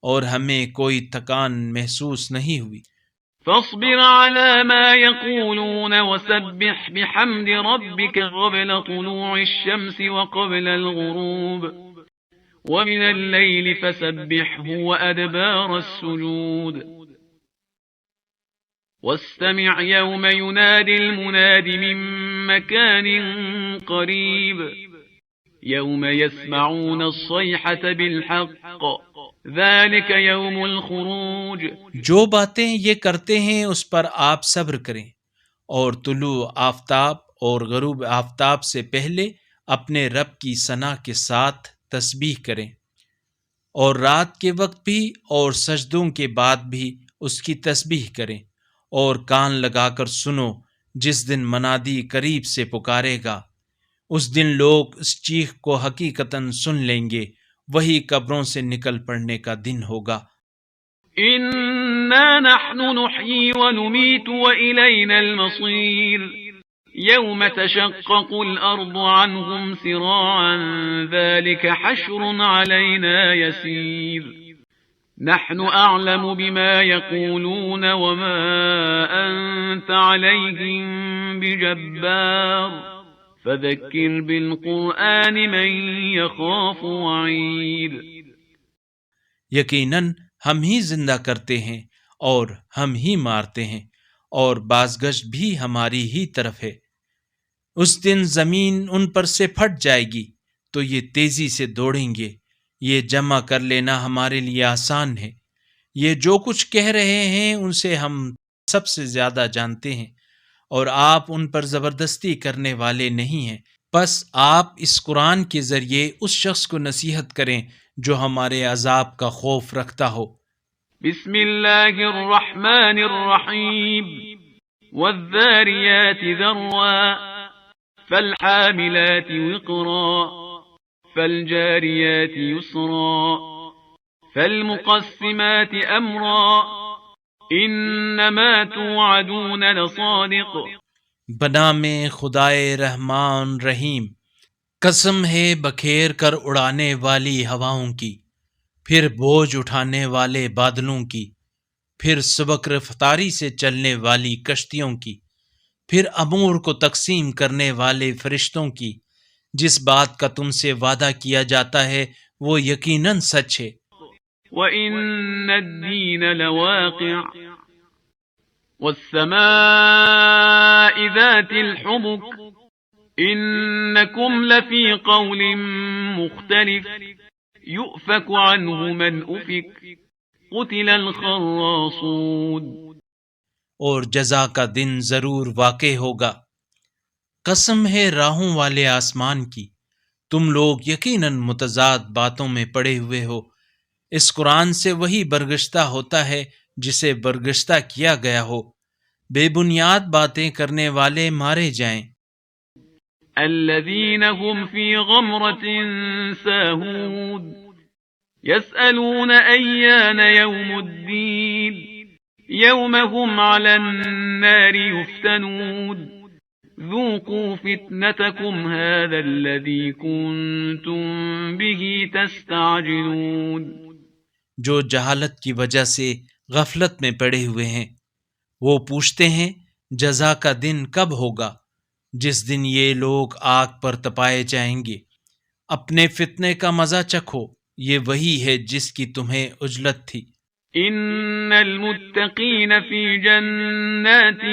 اور ہمیں کوئی تھکان محسوس نہیں ہوئی۔ فاصبر على ما يقولون وسبح بحمد ربك قبل طلوع الشمس وقبل الغروب ومن الليل فسبحه وأدبار السجود واستمع يوم ينادي المناد من مكان قريب يوم يسمعون الصيحة بالحق ذلك يوم الخروج. جو باتیں یہ کرتے ہیں اس پر آپ صبر کریں، اور طلوع آفتاب اور غروب آفتاب سے پہلے اپنے رب کی ثنا کے ساتھ تسبیح کریں، اور رات کے وقت بھی اور سجدوں کے بعد بھی اس کی تسبیح کریں، اور کان لگا کر سنو جس دن منادی قریب سے پکارے گا. اس دن لوگ اس چیخ کو حقیقتاً سن لیں گے، وہی قبروں سے نکل پڑنے کا دن ہوگا. إنا نحن نحيي ونميت وإلينا المصير يوم تشقق الأرض عنهم سراعا ذلك حشر علينا يسير نحن أعلم بما يقولون وما أنت عليهم بجبار فذكر بالقرآن من يخاف وعيد. یقیناً ہم ہی زندہ کرتے ہیں اور ہم ہی مارتے ہیں، اور بازگشت بھی ہماری ہی طرف ہے. اس دن زمین ان پر سے پھٹ جائے گی تو یہ تیزی سے دوڑیں گے. یہ جمع کر لینا ہمارے لیے آسان ہے. یہ جو کچھ کہہ رہے ہیں ان سے ہم سب سے زیادہ جانتے ہیں، اور آپ ان پر زبردستی کرنے والے نہیں ہیں. پس آپ اس قرآن کے ذریعے اس شخص کو نصیحت کریں جو ہمارے عذاب کا خوف رکھتا ہو. بسم اللہ الرحمن الرحیم والذاریات ذروا فالحاملات وقرا فالجاریات یسرا فالمقسمات امرا انما توعدون لصادق. بنام خدائے رحمان رحیم. قسم ہے بکھیر کر اڑانے والی ہواؤں کی، پھر بوجھ اٹھانے والے بادلوں کی، پھر سبک رفتاری سے چلنے والی کشتیوں کی، پھر امور کو تقسیم کرنے والے فرشتوں کی. جس بات کا تم سے وعدہ کیا جاتا ہے وہ یقیناً سچ ہے. وَإِنَّ الدِّينَ لَوَاقِعٌ وَالسَّمَاءِ ذَاتِ الْحُبُكِ إِنَّكُمْ لَفِي قَوْلٍ مُخْتَلِفٍ يُؤْفَكُ عَنْهُ مَنْ أُفِكَ قُتِلَ الْخَرَّاصُونَ. اور جزا کا دن ضرور واقع ہوگا. قسم ہے راہوں والے آسمان کی، تم لوگ یقیناً متضاد باتوں میں پڑے ہوئے ہو. اس قرآن سے وہی برگشتہ ہوتا ہے جسے برگشتہ کیا گیا ہو. بے بنیاد باتیں کرنے والے مارے جائیں. الذين هم في غمرة ساهون يسألون أيان يوم الدين يوم هم على النار يفتنون ذوقوا فتنتكم هذا الذي كنتم به تستعجلون. جو جہالت کی وجہ سے غفلت میں پڑے ہوئے ہیں وہ پوچھتے ہیں جزا کا دن کب ہوگا، جس دن یہ لوگ آگ پر تپائے جائیں گے. اپنے فتنے کا مزہ چکھو، یہ وہی ہے جس کی تمہیں عجلت تھی. ان المتقین فی جنات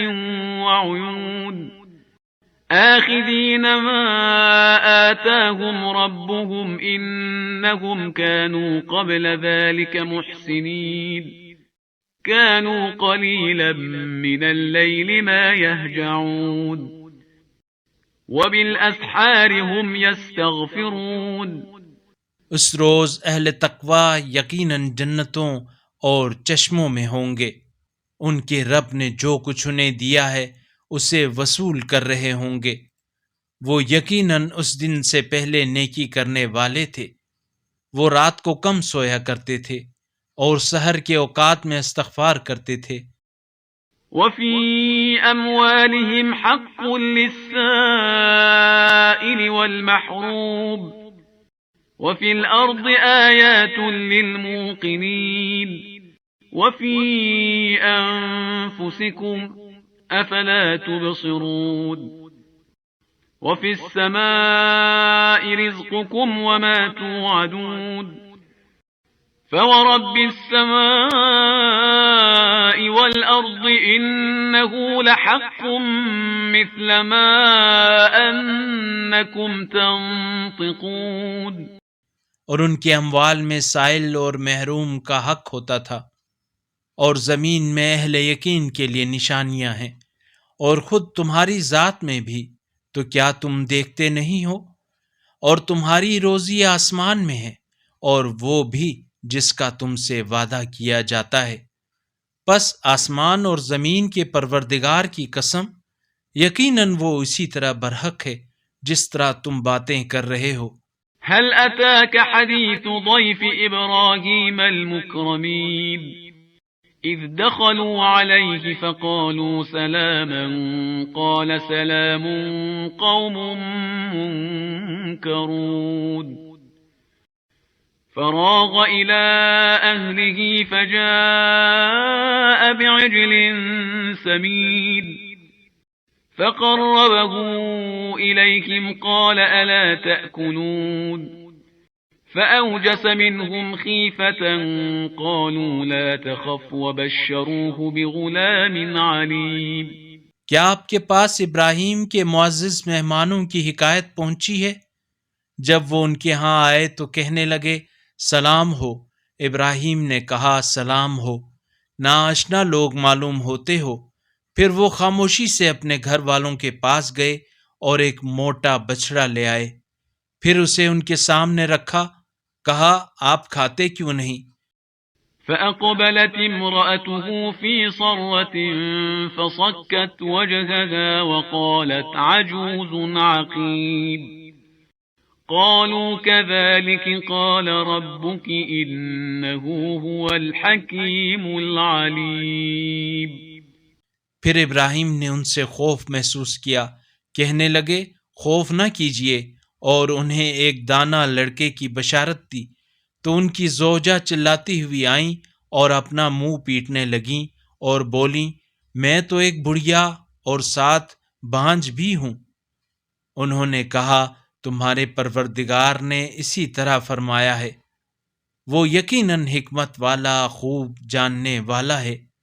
وعیون آخذین ما آتاهم ربهم انهم كانوا قبل ذلك محسنین كانوا قليلا من الليل ما يهجعون وبالأسحار هم يستغفرون. اس روز اہل تقوی یقیناً جنتوں اور چشموں میں ہوں گے. ان کے رب نے جو کچھ انہیں دیا ہے اسے وصول کر رہے ہوں گے. وہ یقیناً اس دن سے پہلے نیکی کرنے والے تھے. وہ رات کو کم سویا کرتے تھے اور سحر کے اوقات میں استغفار کرتے تھے. وفي أموالهم حق للسائل والمحروم وفي الأرض آيات للموقنين وفي أنفسكم أفلا تبصرون. وفي السماء رزقكم وما توعدون فورب السماء والأرض إنه لحق مثل ما أنكم تنطقون. اور ان کے اموال میں سائل اور محروم کا حق ہوتا تھا، اور زمین میں اہل یقین کے لیے نشانیاں ہیں، اور خود تمہاری ذات میں بھی، تو کیا تم دیکھتے نہیں ہو؟ اور تمہاری روزی آسمان میں ہے، اور وہ بھی جس کا تم سے وعدہ کیا جاتا ہے۔ پس آسمان اور زمین کے پروردگار کی قسم، یقیناً وہ اسی طرح برحق ہے جس طرح تم باتیں کر رہے ہو۔ هل أتاك حديث ضيف إبراهيم المكرمين إذ دخلوا عليه فقالوا سلاما قال سلام قوم منكرون. فراغ إلى أهله فجاء بعجل سمين فقربه إليهم قال ألا تأكلون. فأوجس منهم خيفة قالوا لا تخف وبشروه بغلام عليم. کیا آپ کے پاس ابراہیم کے معزز مہمانوں کی حکایت پہنچی ہے؟ جب وہ ان کے ہاں آئے تو کہنے لگے سلام ہو۔ ابراہیم نے کہا سلام ہو، ناآشنا لوگ معلوم ہوتے ہو۔ پھر وہ خاموشی سے اپنے گھر والوں کے پاس گئے اور ایک موٹا بچڑا لے آئے، پھر اسے ان کے سامنے رکھا، کہا آپ کھاتے کیوں نہیں؟ فأقبلت امرأته في صرة فصكت وجهها وقالت عجوز عقيم. قالوا كذلك قال ربك إنه هو الحكيم العليم. پھر ابراہیم نے ان سے خوف محسوس کیا، کہنے لگے خوف نہ کیجیے، اور انہیں ایک دانا لڑکے کی بشارت دی۔ تو ان کی زوجہ چلاتی ہوئی آئیں اور اپنا منہ پیٹنے لگیں اور بولیں میں تو ایک بڑھیا اور ساتھ بانجھ بھی ہوں۔ انہوں نے کہا تمہارے پروردگار نے اسی طرح فرمایا ہے، وہ یقیناً حکمت والا خوب جاننے والا ہے۔